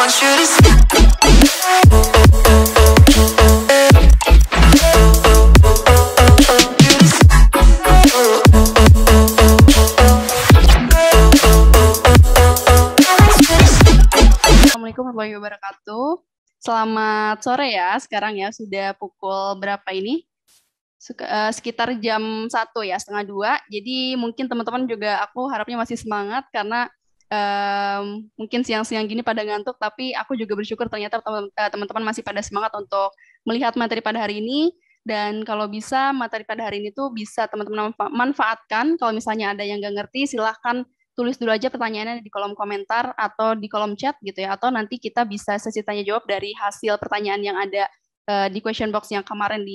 want you to see. Assalamualaikum warahmatullahi wabarakatuh. Selamat sore ya, sekarang ya sudah pukul berapa ini? Sekitar jam 1 ya, setengah 2. Jadi mungkin teman-teman juga aku harapnya masih semangat karena mungkin siang-siang gini pada ngantuk, tapi aku juga bersyukur ternyata teman-teman masih pada semangat untuk melihat materi pada hari ini. Dan kalau bisa materi pada hari ini tuh bisa teman-teman manfaatkan. Kalau misalnya ada yang nggak ngerti, silahkan tulis dulu aja pertanyaannya di kolom komentar atau di kolom chat gitu ya. Atau nanti kita bisa sesi tanya jawab dari hasil pertanyaan yang ada di question box yang kemarin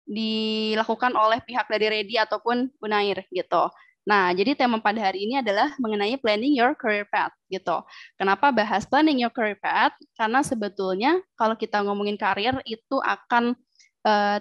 dilakukan oleh pihak dari Ready ataupun Unair gitu. Nah, jadi tema pada hari ini adalah mengenai planning your career path gitu. Kenapa bahas planning your career path? Karena sebetulnya kalau kita ngomongin karir itu akan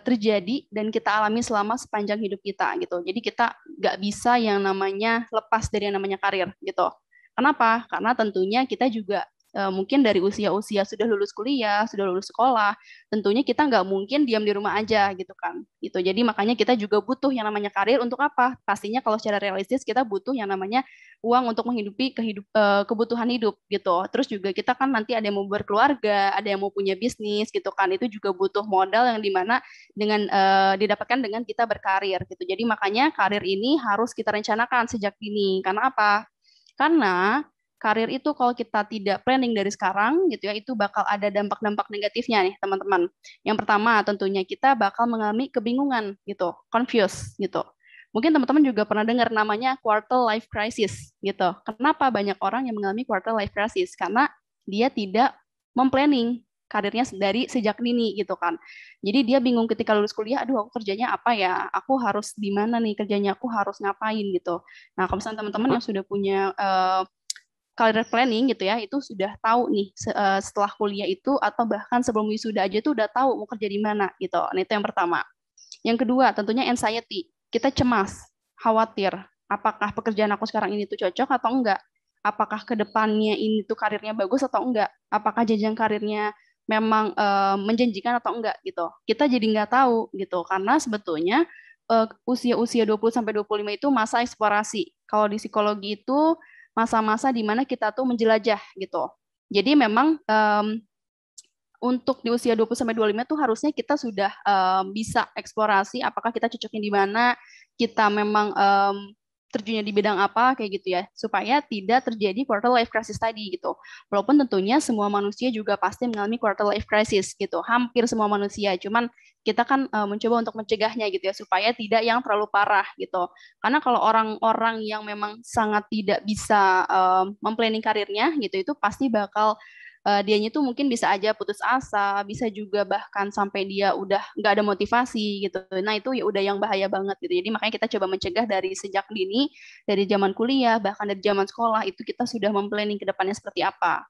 terjadi dan kita alami selama sepanjang hidup kita gitu. Jadi kita nggak bisa yang namanya lepas dari yang namanya karir gitu. Kenapa? Karena tentunya kita juga mungkin dari usia-usia sudah lulus kuliah, sudah lulus sekolah, tentunya kita nggak mungkin diam di rumah aja gitu kan. Gitu. Jadi makanya kita juga butuh yang namanya karir untuk apa? Pastinya kalau secara realistis kita butuh yang namanya uang untuk menghidupi kebutuhan hidup gitu. Terus juga kita kan nanti ada yang mau berkeluarga, ada yang mau punya bisnis gitu kan. Itu juga butuh modal yang dimana dengan didapatkan dengan kita berkarir gitu. Jadi makanya karir ini harus kita rencanakan sejak dini. Karena apa? Karena karir itu kalau kita tidak planning dari sekarang gitu ya, itu bakal ada dampak-dampak negatifnya nih teman-teman. Yang pertama tentunya kita bakal mengalami kebingungan gitu, confused gitu. Mungkin teman-teman juga pernah dengar namanya quarter life crisis gitu. Kenapa banyak orang yang mengalami quarter life crisis? Karena dia tidak memplanning karirnya dari sejak dini gitu kan. Jadi dia bingung ketika lulus kuliah, aduh aku kerjanya apa ya? Aku harus di mana nih kerjanya? Aku harus ngapain gitu. Nah, kalau misalnya teman-teman yang sudah punya career planning gitu ya, itu sudah tahu nih setelah kuliah itu atau bahkan sebelum wisuda aja tuh udah tahu mau kerja di mana gitu. Nah, itu yang pertama. Yang kedua, tentunya anxiety. Kita cemas, khawatir, apakah pekerjaan aku sekarang ini tuh cocok atau enggak? Apakah ke depannya ini tuh karirnya bagus atau enggak? Apakah jenjang karirnya memang menjanjikan atau enggak gitu. Kita jadi nggak tahu gitu karena sebetulnya usia-usia 20 sampai 25 itu masa eksplorasi. Kalau di psikologi itu masa-masa di mana kita tuh menjelajah gitu. Jadi memang untuk di usia 20 sampai 25 tuh harusnya kita sudah bisa eksplorasi apakah kita cocoknya di mana, kita memang terjunnya di bidang apa kayak gitu ya, supaya tidak terjadi quarter life crisis tadi gitu. Walaupun tentunya semua manusia juga pasti mengalami quarter life crisis gitu, hampir semua manusia. Cuman kita kan mencoba untuk mencegahnya gitu ya, supaya tidak yang terlalu parah gitu. Karena kalau orang-orang yang memang sangat tidak bisa memplanning karirnya gitu, itu pasti bakal dianya tuh mungkin bisa aja putus asa, bisa juga bahkan sampai dia udah nggak ada motivasi gitu. Nah itu ya udah yang bahaya banget gitu. Jadi makanya kita coba mencegah dari sejak dini, dari zaman kuliah, bahkan dari zaman sekolah itu kita sudah memplanning ke depannya seperti apa.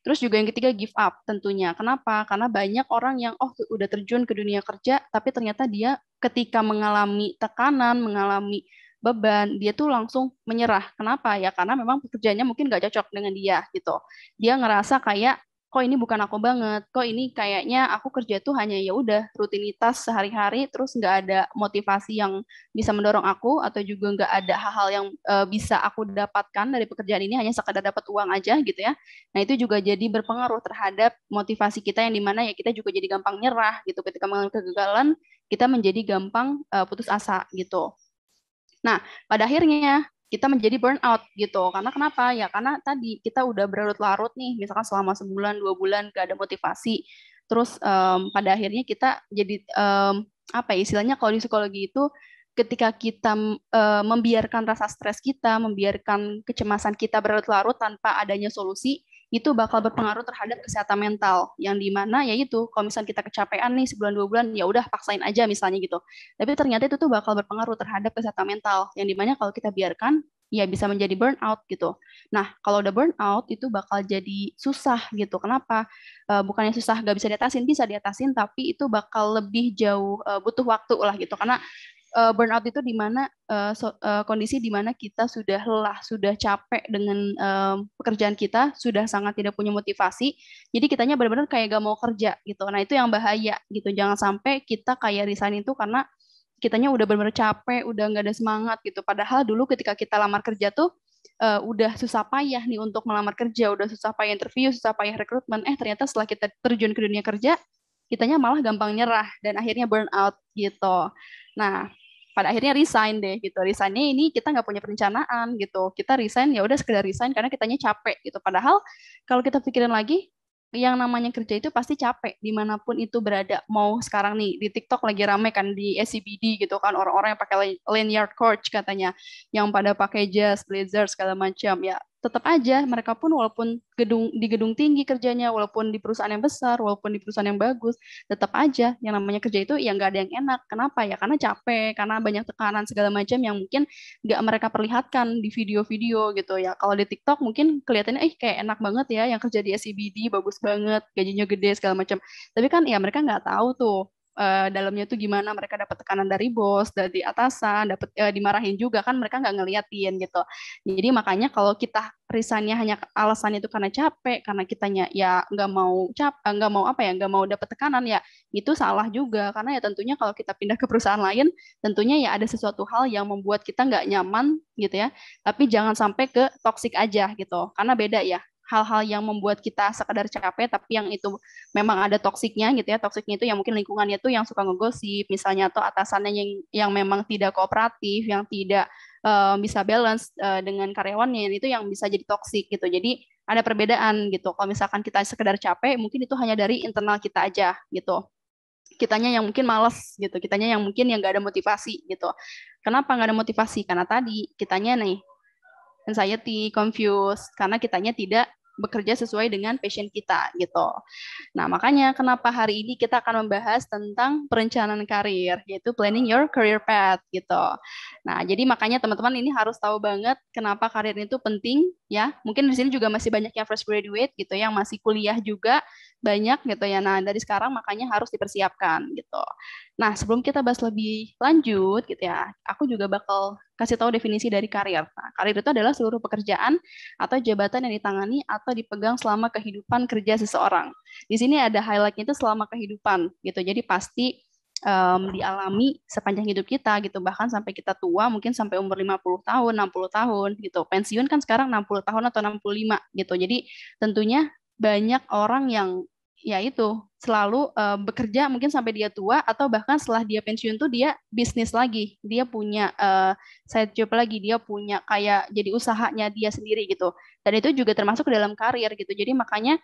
Terus juga yang ketiga give up tentunya. Kenapa? Karena banyak orang yang udah terjun ke dunia kerja, tapi ternyata dia ketika mengalami tekanan, mengalami beban, dia tuh langsung menyerah. Kenapa? Ya karena memang pekerjaannya mungkin gak cocok dengan dia gitu. Dia ngerasa kayak kok ini bukan aku banget, kok ini kayaknya aku kerja tuh hanya ya udah rutinitas sehari-hari, terus nggak ada motivasi yang bisa mendorong aku atau juga nggak ada hal-hal yang bisa aku dapatkan dari pekerjaan ini, hanya sekadar dapat uang aja gitu ya. Nah itu juga jadi berpengaruh terhadap motivasi kita yang dimana ya kita juga jadi gampang nyerah gitu ketika mengalami kegagalan, kita menjadi gampang putus asa gitu. Nah, pada akhirnya kita menjadi burnout gitu. Karena kenapa? Ya karena tadi kita udah berlarut-larut nih, misalkan selama sebulan, 2 bulan gak ada motivasi. Terus pada akhirnya kita jadi apa ya istilahnya kalau di psikologi itu ketika kita membiarkan rasa stres kita, membiarkan kecemasan kita berlarut-larut tanpa adanya solusi, itu bakal berpengaruh terhadap kesehatan mental yang dimana ya itu kalau misalnya kita kecapean nih sebulan 2 bulan ya udah paksain aja misalnya gitu, tapi ternyata itu tuh bakal berpengaruh terhadap kesehatan mental yang dimana kalau kita biarkan ya bisa menjadi burnout gitu. Nah kalau udah burnout itu bakal jadi susah gitu. Kenapa? Bukannya susah gak bisa diatasin, bisa diatasin, tapi itu bakal lebih jauh butuh waktu lah gitu karena burnout itu di mana kondisi di mana kita sudah lelah, sudah capek dengan pekerjaan kita, sudah sangat tidak punya motivasi. Jadi kitanya benar-benar kayak gak mau kerja gitu. Nah, itu yang bahaya gitu. Jangan sampai kita kayak resign itu karena kitanya udah benar-benar capek, udah nggak ada semangat gitu. Padahal dulu ketika kita lamar kerja tuh udah susah payah nih untuk melamar kerja, udah susah payah interview, susah payah rekrutmen. Ternyata setelah kita terjun ke dunia kerja, kitanya malah gampang nyerah dan akhirnya burn out gitu. Nah, pada akhirnya resign deh gitu. Resignnya ini kita nggak punya perencanaan gitu. Kita resign ya udah sekedar resign karena kitanya capek gitu. Padahal kalau kita pikirin lagi, yang namanya kerja itu pasti capek dimanapun itu berada. Mau sekarang nih di TikTok lagi rame kan di SCBD gitu kan orang-orang yang pakai lanyard coach katanya, yang pada pakai jas, blazer segala macam ya. Tetap aja mereka pun walaupun di gedung tinggi kerjanya, walaupun di perusahaan yang besar, walaupun di perusahaan yang bagus, tetap aja yang namanya kerja itu ya nggak ada yang enak. Kenapa ya? Karena capek, karena banyak tekanan segala macam yang mungkin nggak mereka perlihatkan di video-video gitu ya. Kalau di TikTok mungkin kelihatannya kayak enak banget ya yang kerja di SCBD, bagus banget, gajinya gede segala macam. Tapi kan ya mereka nggak tahu tuh dalamnya tuh gimana, mereka dapat tekanan dari bos, dari atasan, dapat dimarahin juga kan, mereka nggak ngeliatin gitu. Jadi makanya kalau kita resignnya hanya alasannya itu karena capek, karena kitanya ya nggak mau apa ya, nggak mau dapat tekanan ya, itu salah juga. Karena ya tentunya kalau kita pindah ke perusahaan lain, tentunya ya ada sesuatu hal yang membuat kita nggak nyaman gitu ya. Tapi jangan sampai ke toxic aja gitu, karena beda ya. Hal-hal yang membuat kita sekadar capek, tapi yang itu memang ada toksiknya gitu ya. Toksiknya itu yang mungkin lingkungannya tuh yang suka ngegosip, misalnya, atau atasannya yang memang tidak kooperatif, yang tidak bisa balance dengan karyawannya, itu yang bisa jadi toksik gitu. Jadi ada perbedaan gitu. Kalau misalkan kita sekedar capek, mungkin itu hanya dari internal kita aja gitu. Kitanya yang mungkin malas gitu, kitanya yang mungkin yang nggak ada motivasi gitu. Kenapa nggak ada motivasi? Karena tadi kitanya nih anxiety, confused, karena kitanya tidak bekerja sesuai dengan passion kita gitu. Nah, makanya kenapa hari ini kita akan membahas tentang perencanaan karir, yaitu planning your career path gitu. Nah, jadi makanya teman-teman ini harus tahu banget kenapa karir itu penting ya. Mungkin di sini juga masih banyak yang fresh graduate gitu, yang masih kuliah juga banyak gitu ya. Nah, dari sekarang makanya harus dipersiapkan gitu. Nah, sebelum kita bahas lebih lanjut gitu ya, aku juga bakal kasih tahu definisi dari karir. Nah, karir itu adalah seluruh pekerjaan atau jabatan yang ditangani atau dipegang selama kehidupan kerja seseorang. Di sini ada highlight-nya itu selama kehidupan gitu. Jadi pasti dialami sepanjang hidup kita gitu, bahkan sampai kita tua, mungkin sampai umur 50 tahun, 60 tahun gitu. Pensiun kan sekarang 60 tahun atau 65 gitu. Jadi tentunya banyak orang yang ya itu selalu bekerja mungkin sampai dia tua, atau bahkan setelah dia pensiun tuh dia bisnis lagi, dia punya side job lagi, dia punya kayak jadi usahanya dia sendiri gitu. Dan itu juga termasuk dalam karir gitu. Jadi makanya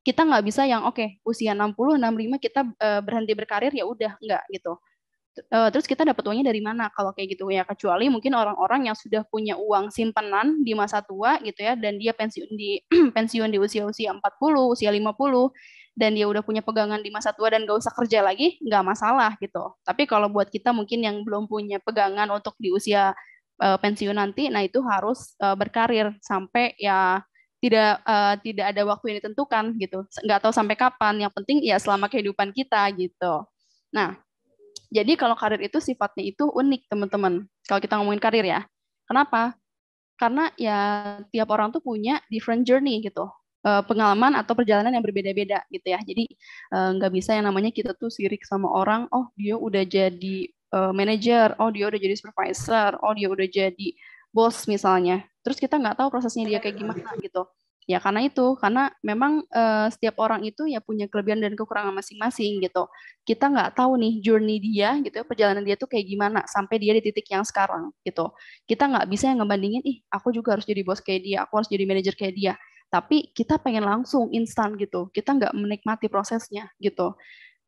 kita nggak bisa yang usia 60, 65 kita berhenti berkarir ya udah, nggak gitu. Terus kita dapat uangnya dari mana kalau kayak gitu ya, kecuali mungkin orang-orang yang sudah punya uang simpanan di masa tua gitu ya, dan dia pensiun di pensiun di usia-usia 40, usia 50, dan dia udah punya pegangan di masa tua dan gak usah kerja lagi, nggak masalah gitu. Tapi kalau buat kita mungkin yang belum punya pegangan untuk di usia pensiun nanti, nah itu harus berkarir sampai ya tidak ada waktu yang ditentukan gitu, nggak tahu sampai kapan, yang penting ya selama kehidupan kita gitu. Nah, jadi kalau karir itu sifatnya itu unik teman-teman, kalau kita ngomongin karir ya. Kenapa? Karena ya tiap orang tuh punya different journey gitu, pengalaman atau perjalanan yang berbeda-beda gitu ya. Jadi nggak bisa yang namanya kita tuh sirik sama orang, oh dia udah jadi manajer, oh dia udah jadi supervisor, oh dia udah jadi bos misalnya. Terus kita nggak tahu prosesnya dia kayak gimana gitu. Ya karena memang setiap orang itu ya punya kelebihan dan kekurangan masing-masing gitu. Kita nggak tahu nih journey dia gitu ya, perjalanan dia tuh kayak gimana sampai dia di titik yang sekarang gitu. Kita nggak bisa yang ngebandingin, aku juga harus jadi bos kayak dia, aku harus jadi manajer kayak dia. Tapi kita pengen langsung instan gitu. Kita nggak menikmati prosesnya gitu.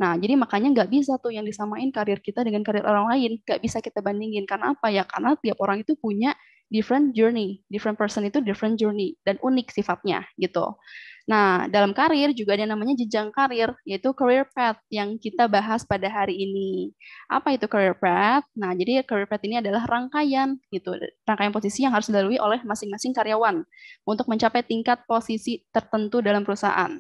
Nah, jadi makanya nggak bisa tuh yang disamain karir kita dengan karir orang lain. Nggak bisa kita bandingin. Karena apa ya? Karena tiap orang itu punya different journey. Different person itu different journey. Dan unik sifatnya gitu. Nah, dalam karir juga ada yang namanya jenjang karir, yaitu career path yang kita bahas pada hari ini. Apa itu career path? Nah, jadi career path ini adalah rangkaian gitu, rangkaian posisi yang harus dilalui oleh masing-masing karyawan untuk mencapai tingkat posisi tertentu dalam perusahaan.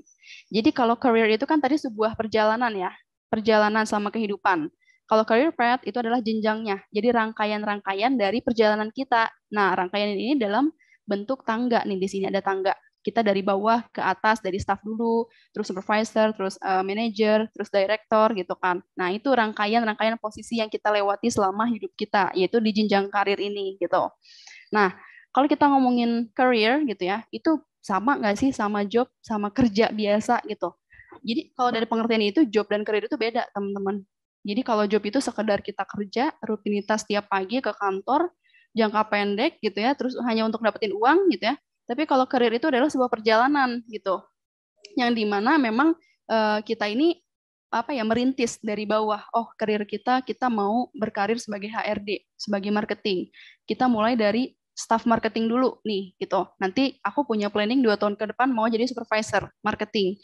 Jadi kalau career itu kan tadi sebuah perjalanan ya, perjalanan sama kehidupan. Kalau career path itu adalah jenjangnya. Jadi rangkaian-rangkaian dari perjalanan kita. Nah, rangkaian ini dalam bentuk tangga nih, di sini ada tangga. Kita dari bawah ke atas, dari staff dulu, terus supervisor, terus manager, terus director gitu kan. Nah, itu rangkaian-rangkaian posisi yang kita lewati selama hidup kita, yaitu di jenjang karir ini gitu. Nah, kalau kita ngomongin career gitu ya, itu sama nggak sih sama job, sama kerja biasa gitu. Jadi kalau dari pengertian itu job dan career itu beda, teman-teman. Jadi kalau job itu sekedar kita kerja, rutinitas tiap pagi ke kantor, jangka pendek gitu ya, terus hanya untuk dapetin uang gitu ya. Tapi kalau career itu adalah sebuah perjalanan gitu, yang dimana memang kita ini apa ya, merintis dari bawah. Oh, karir kita mau berkarir sebagai HRD, sebagai marketing. Kita mulai dari staff marketing dulu nih gitu. Nanti aku punya planning 2 tahun ke depan mau jadi supervisor marketing.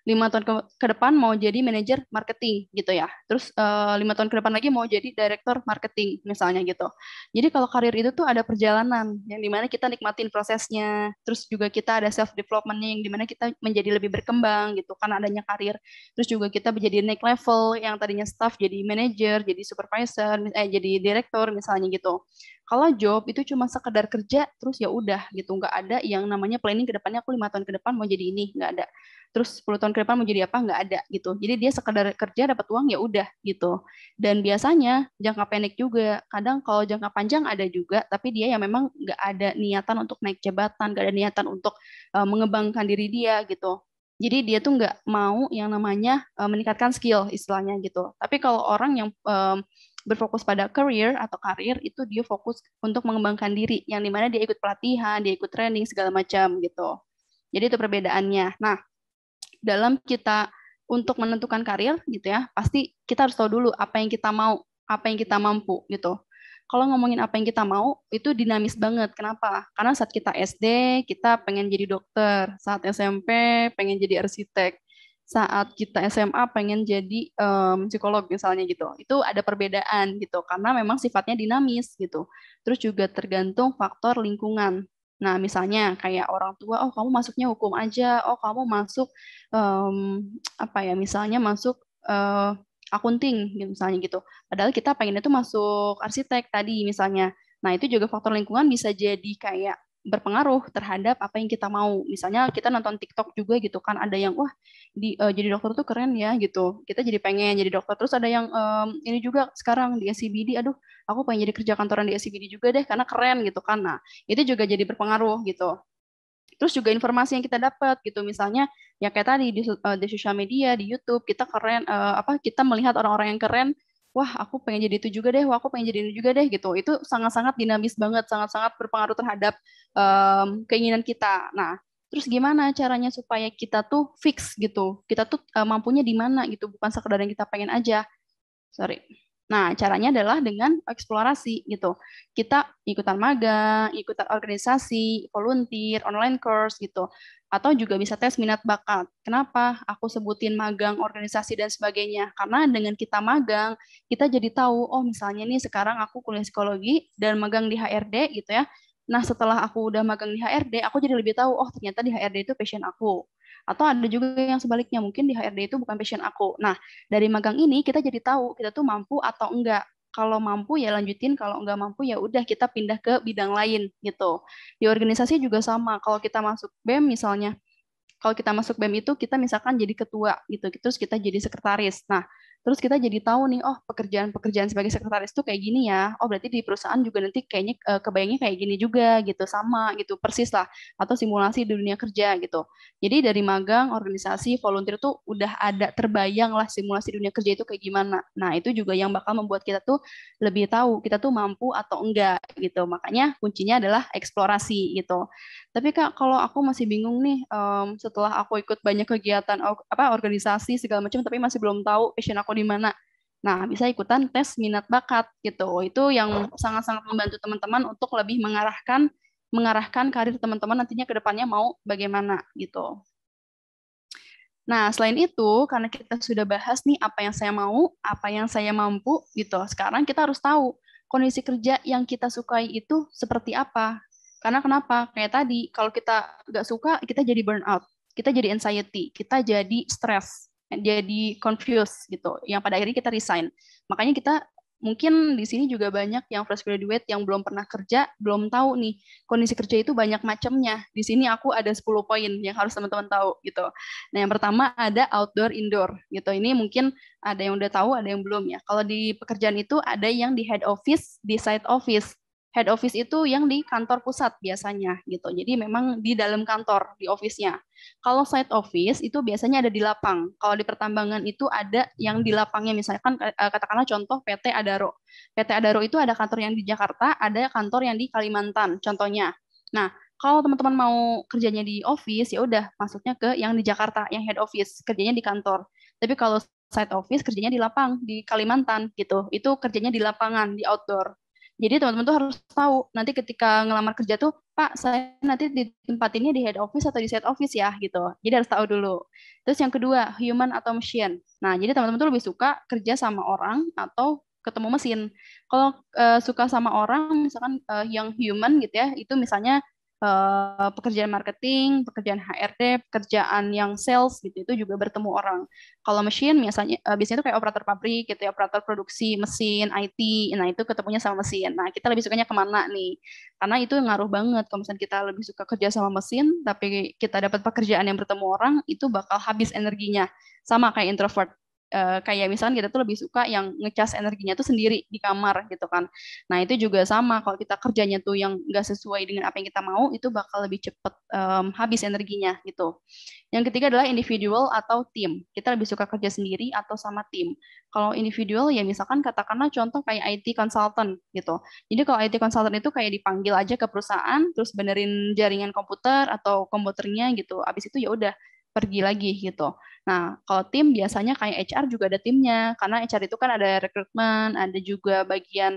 5 tahun ke depan mau jadi manajer marketing gitu ya. Terus 5 tahun ke depan lagi mau jadi director marketing misalnya gitu. Jadi kalau karir itu tuh ada perjalanan yang dimana kita nikmatin prosesnya. Terus juga kita ada self developmentnya yang dimana kita menjadi lebih berkembang gitu karena adanya karir. Terus juga kita menjadi naik level yang tadinya staff jadi manajer, jadi supervisor, jadi direktur misalnya gitu. Kalau job itu cuma sekedar kerja terus ya udah gitu, nggak ada yang namanya planning ke depannya aku 5 tahun ke depan mau jadi ini, nggak ada. Terus 10 tahun ke depan mau jadi apa, nggak ada gitu. Jadi dia sekedar kerja dapat uang ya udah gitu. Dan biasanya jangka pendek juga, kadang kalau jangka panjang ada juga, tapi dia yang memang nggak ada niatan untuk naik jabatan, nggak ada niatan untuk mengembangkan diri dia gitu. Jadi dia tuh nggak mau yang namanya meningkatkan skill istilahnya gitu. Tapi kalau orang yang berfokus pada career atau karir itu dia fokus untuk mengembangkan diri yang dimana dia ikut pelatihan, dia ikut training segala macam gitu. Jadi itu perbedaannya. Nah, dalam kita untuk menentukan karir gitu ya, pasti kita harus tahu dulu apa yang kita mau, apa yang kita mampu gitu. Kalau ngomongin apa yang kita mau, itu dinamis banget. Kenapa? Karena saat kita SD, kita pengen jadi dokter. Saat SMP, pengen jadi arsitek. Saat kita SMA, pengen jadi psikolog misalnya gitu. Itu ada perbedaan gitu, karena memang sifatnya dinamis gitu. Terus juga tergantung faktor lingkungan. Nah, misalnya kayak orang tua, oh kamu masuknya hukum aja, oh kamu masuk apa ya, misalnya masuk akunting gitu, misalnya gitu. Padahal kita pengen itu masuk arsitek tadi misalnya. Nah, itu juga faktor lingkungan bisa jadi kayak berpengaruh terhadap apa yang kita mau. Misalnya kita nonton TikTok juga gitu kan, ada yang wah jadi dokter tuh keren ya gitu. Kita jadi pengen jadi dokter. Terus ada yang ini juga sekarang di SCBD, aduh aku pengen jadi kerja kantoran di SCBD juga deh karena keren gitu kan. Nah, itu juga jadi berpengaruh gitu. Terus juga informasi yang kita dapat gitu, misalnya ya kayak tadi di sosial media, di YouTube kita keren apa kita melihat orang-orang yang keren, wah aku pengen jadi itu juga deh, wah aku pengen jadi ini juga deh gitu. Itu sangat-sangat dinamis banget, sangat-sangat berpengaruh terhadap keinginan kita. Nah, terus gimana caranya supaya kita tuh fix gitu, kita tuh mampunya di mana gitu, bukan sekedar yang kita pengen aja. Sorry. Nah, caranya adalah dengan eksplorasi gitu. Kita ikutan magang, ikutan organisasi, volunteer, online course gitu. Atau juga bisa tes minat bakat. Kenapa aku sebutin magang, organisasi, dan sebagainya? Karena dengan kita magang, kita jadi tahu, oh misalnya nih sekarang aku kuliah psikologi dan magang di HRD gitu ya. Nah, setelah aku udah magang di HRD, aku jadi lebih tahu, oh ternyata di HRD itu passion aku. Atau ada juga yang sebaliknya, mungkin di HRD itu bukan passion aku. Nah, dari magang ini kita jadi tahu kita tuh mampu atau enggak. Kalau mampu ya lanjutin, kalau enggak mampu ya udah kita pindah ke bidang lain gitu. Di organisasi juga sama. Kalau kita masuk BEM misalnya, kalau kita masuk BEM itu kita misalkan jadi ketua gitu, terus kita jadi sekretaris. Nah, terus kita jadi tahu nih, oh pekerjaan-pekerjaan sebagai sekretaris tuh kayak gini ya. Oh berarti di perusahaan juga nanti kayaknya kebayangnya kayak gini juga gitu, sama gitu, persis lah. Atau simulasi di dunia kerja gitu. Jadi dari magang, organisasi, volunteer tuh udah ada terbayang lah simulasi dunia kerja itu kayak gimana. Nah itu juga yang bakal membuat kita tuh lebih tahu kita tuh mampu atau enggak gitu. Makanya kuncinya adalah eksplorasi gitu. Tapi Kak, kalau aku masih bingung nih, setelah aku ikut banyak kegiatan apa organisasi segala macam, tapi masih belum tahu passion aku di mana. Nah, bisa ikutan tes minat bakat gitu. Itu yang sangat-sangat membantu teman-teman untuk lebih mengarahkan karir teman-teman nantinya ke depannya mau bagaimana gitu. Nah, selain itu, karena kita sudah bahas nih apa yang saya mau, apa yang saya mampu gitu. Sekarang kita harus tahu kondisi kerja yang kita sukai itu seperti apa. Karena kenapa? Kayak tadi, kalau kita nggak suka, kita jadi burnout, kita jadi anxiety, kita jadi stres. jadi confused gitu, yang pada akhirnya kita resign. Makanya kita mungkin di sini juga banyak yang fresh graduate yang belum pernah kerja, belum tahu nih kondisi kerja itu banyak macamnya. Di sini aku ada 10 poin yang harus teman-teman tahu gitu. Nah, yang pertama ada outdoor indoor gitu. Ini mungkin ada yang udah tahu, ada yang belum ya. Kalau di pekerjaan itu ada yang di head office, di side office. Head office itu yang di kantor pusat biasanya gitu. Jadi memang di dalam kantor, di office-nya. Kalau side office itu biasanya ada di lapang. Kalau di pertambangan itu ada yang di lapangnya, misalkan katakanlah contoh PT Adaro. PT Adaro itu ada kantor yang di Jakarta, ada kantor yang di Kalimantan, contohnya. Nah, kalau teman-teman mau kerjanya di office, ya udah masuknya ke yang di Jakarta, yang head office, kerjanya di kantor. Tapi kalau side office kerjanya di lapang, di Kalimantan gitu. Itu kerjanya di lapangan, di outdoor. Jadi teman-teman tuh harus tahu nanti ketika ngelamar kerja tuh, Pak, saya nanti ditempatinnya di head office atau di side office ya gitu. Jadi harus tahu dulu. Terus yang kedua, human atau machine. Nah, jadi teman-teman tuh lebih suka kerja sama orang atau ketemu mesin. Kalau suka sama orang, misalkan yang human gitu ya, itu misalnya pekerjaan marketing, pekerjaan HRD, pekerjaan yang sales gitu itu juga bertemu orang. Kalau mesin biasanya itu kayak operator pabrik gitu ya, operator produksi mesin, IT. Nah, itu ketemunya sama mesin. Nah, kita lebih sukanya kemana nih? Karena itu ngaruh banget kalau misalnya kita lebih suka kerja sama mesin, tapi kita dapat pekerjaan yang bertemu orang, itu bakal habis energinya. Sama kayak introvert. Kayak misalnya kita tuh lebih suka yang ngecas energinya tuh sendiri di kamar gitu kan. Nah, itu juga sama kalau kita kerjanya tuh yang nggak sesuai dengan apa yang kita mau, itu bakal lebih cepet habis energinya gitu. Yang ketiga adalah individual atau tim. Kita lebih suka kerja sendiri atau sama tim. Kalau individual ya misalkan katakanlah contoh kayak IT consultant gitu. Jadi kalau IT consultant itu kayak dipanggil aja ke perusahaan, terus benerin jaringan komputer atau komputernya gitu. Abis itu ya udah pergi lagi gitu. Nah, kalau tim biasanya kayak HR juga ada timnya, karena HR itu kan ada rekrutmen, ada juga bagian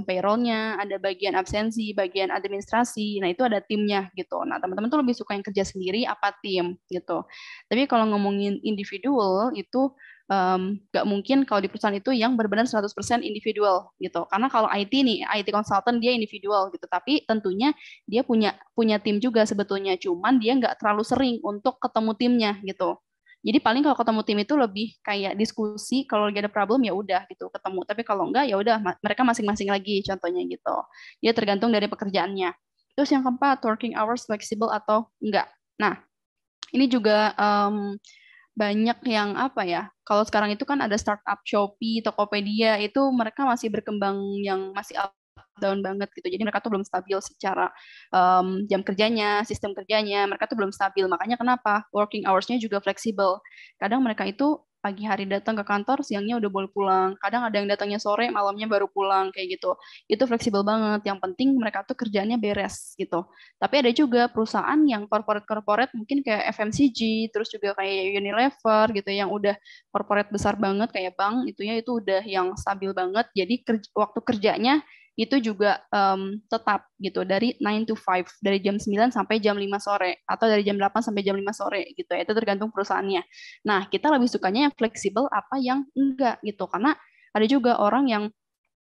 payroll-nya, ada bagian absensi, bagian administrasi. Nah, itu ada timnya gitu. Nah, teman-teman tuh lebih suka yang kerja sendiri apa tim gitu. Tapi kalau ngomongin individual itu nggak mungkin kalau di perusahaan itu yang benar-benar 100% individual gitu. Karena kalau IT nih, IT consultant dia individual gitu. Tapi tentunya dia punya punya tim juga sebetulnya. Cuman dia nggak terlalu sering untuk ketemu timnya gitu. Jadi paling kalau ketemu tim itu lebih kayak diskusi, kalau lagi ada problem ya udah gitu ketemu. Tapi kalau enggak ya udah mereka masing-masing lagi contohnya gitu. Dia tergantung dari pekerjaannya. Terus yang keempat, working hours flexible atau enggak. Nah, ini juga banyak yang apa ya? Kalau sekarang itu kan ada startup Shopee, Tokopedia, itu mereka masih berkembang yang masih up down banget gitu. Jadi mereka tuh belum stabil secara jam kerjanya, sistem kerjanya, mereka tuh belum stabil. Makanya kenapa working hours-nya juga fleksibel. Kadang mereka itu pagi hari datang ke kantor, siangnya udah boleh pulang. Kadang ada yang datangnya sore, malamnya baru pulang kayak gitu. Itu fleksibel banget. Yang penting mereka tuh kerjaannya beres gitu. Tapi ada juga perusahaan yang corporate-corporate mungkin kayak FMCG, terus juga kayak Unilever gitu yang udah corporate besar banget kayak bank itu udah yang stabil banget. Jadi waktu kerjanya itu juga tetap gitu dari 9 to 5, dari jam 9 sampai jam 5 sore atau dari jam 8 sampai jam 5 sore gitu ya. Itu tergantung perusahaannya. Nah, kita lebih sukanya yang fleksibel apa yang enggak gitu karena ada juga orang yang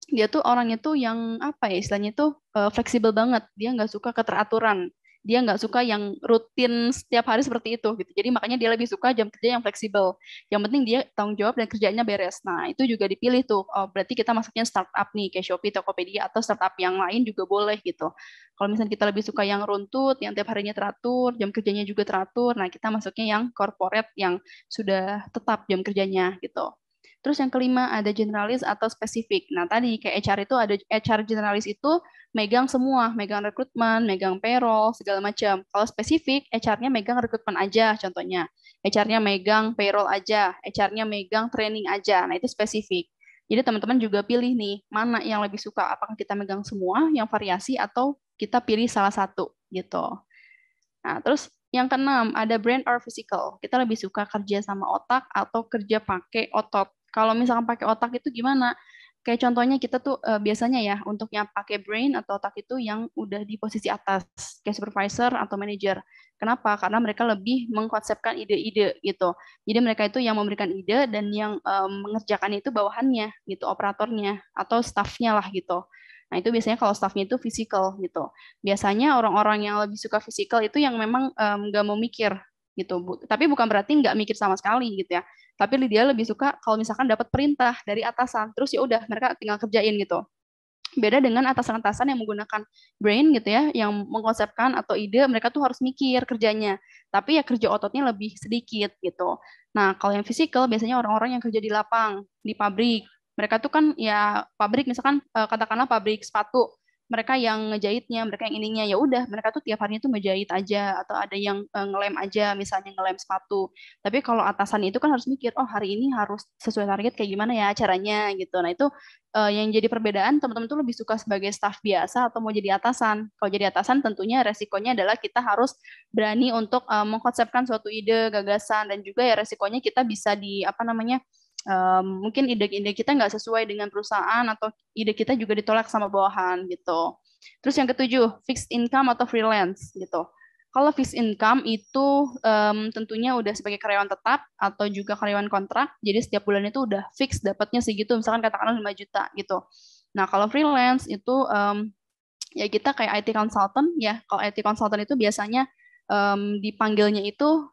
dia tuh orangnya tuh yang apa ya istilahnya tuh fleksibel banget, dia nggak suka keteraturan, dia nggak suka yang rutin setiap hari seperti itu gitu. Jadi makanya dia lebih suka jam kerja yang fleksibel, yang penting dia tanggung jawab dan kerjanya beres. Nah, itu juga dipilih tuh. Oh, berarti kita masuknya startup nih kayak Shopee, Tokopedia atau startup yang lain juga boleh gitu. Kalau misalnya kita lebih suka yang runtut, yang tiap harinya teratur, jam kerjanya juga teratur, nah kita masuknya yang corporate yang sudah tetap jam kerjanya gitu. Terus yang kelima ada generalis atau spesifik. Nah, tadi kayak HR itu ada HR generalis itu megang semua, megang rekrutmen, megang payroll, segala macam. Kalau spesifik, HR-nya megang rekrutmen aja contohnya. HR-nya megang payroll aja, HR-nya megang training aja. Nah, itu spesifik. Jadi teman-teman juga pilih nih, mana yang lebih suka. Apakah kita megang semua, yang variasi, atau kita pilih salah satu gitu. Nah, terus yang keenam, ada brain or physical. Kita lebih suka kerja sama otak atau kerja pakai otot. Kalau misalkan pakai otak itu gimana? Kayak contohnya kita tuh biasanya ya untuk yang pakai brain atau otak itu yang udah di posisi atas, kayak supervisor atau manager. Kenapa? Karena mereka lebih mengkonsepkan ide-ide gitu. Jadi mereka itu yang memberikan ide dan yang mengerjakan itu bawahannya gitu, operatornya atau staffnya lah gitu. Nah, itu biasanya kalau staffnya itu physical gitu. Biasanya orang-orang yang lebih suka physical itu yang memang nggak mau mikir gitu. Tapi bukan berarti nggak mikir sama sekali gitu ya. Tapi dia lebih suka kalau misalkan dapat perintah dari atasan, terus ya udah mereka tinggal kerjain gitu. Beda dengan atasan-atasan yang menggunakan brain gitu ya, yang mengkonsepkan atau ide, mereka tuh harus mikir kerjanya. Tapi ya kerja ototnya lebih sedikit gitu. Nah, kalau yang fisikal biasanya orang-orang yang kerja di lapang, di pabrik. Mereka tuh kan ya pabrik misalkan katakanlah pabrik sepatu. Mereka yang ngejahitnya, mereka yang ininya ya udah, mereka tuh tiap harinya tuh ngejahit aja atau ada yang ngelem aja misalnya ngelem sepatu. Tapi kalau atasan itu kan harus mikir, oh hari ini harus sesuai target kayak gimana ya caranya gitu. Nah, itu yang jadi perbedaan teman-teman tuh lebih suka sebagai staff biasa atau mau jadi atasan. Kalau jadi atasan tentunya resikonya adalah kita harus berani untuk mengkonsepkan suatu ide, gagasan, dan juga ya resikonya kita bisa di apa namanya mungkin ide-ide kita nggak sesuai dengan perusahaan atau ide kita juga ditolak sama bawahan gitu. Terus yang ketujuh, fixed income atau freelance gitu. Kalau fixed income itu tentunya udah sebagai karyawan tetap atau juga karyawan kontrak, jadi setiap bulan itu udah fix dapatnya segitu, misalkan katakanlah 5 juta gitu. Nah, kalau freelance itu ya kita kayak IT consultant ya. Kalau IT consultant itu biasanya dipanggilnya itu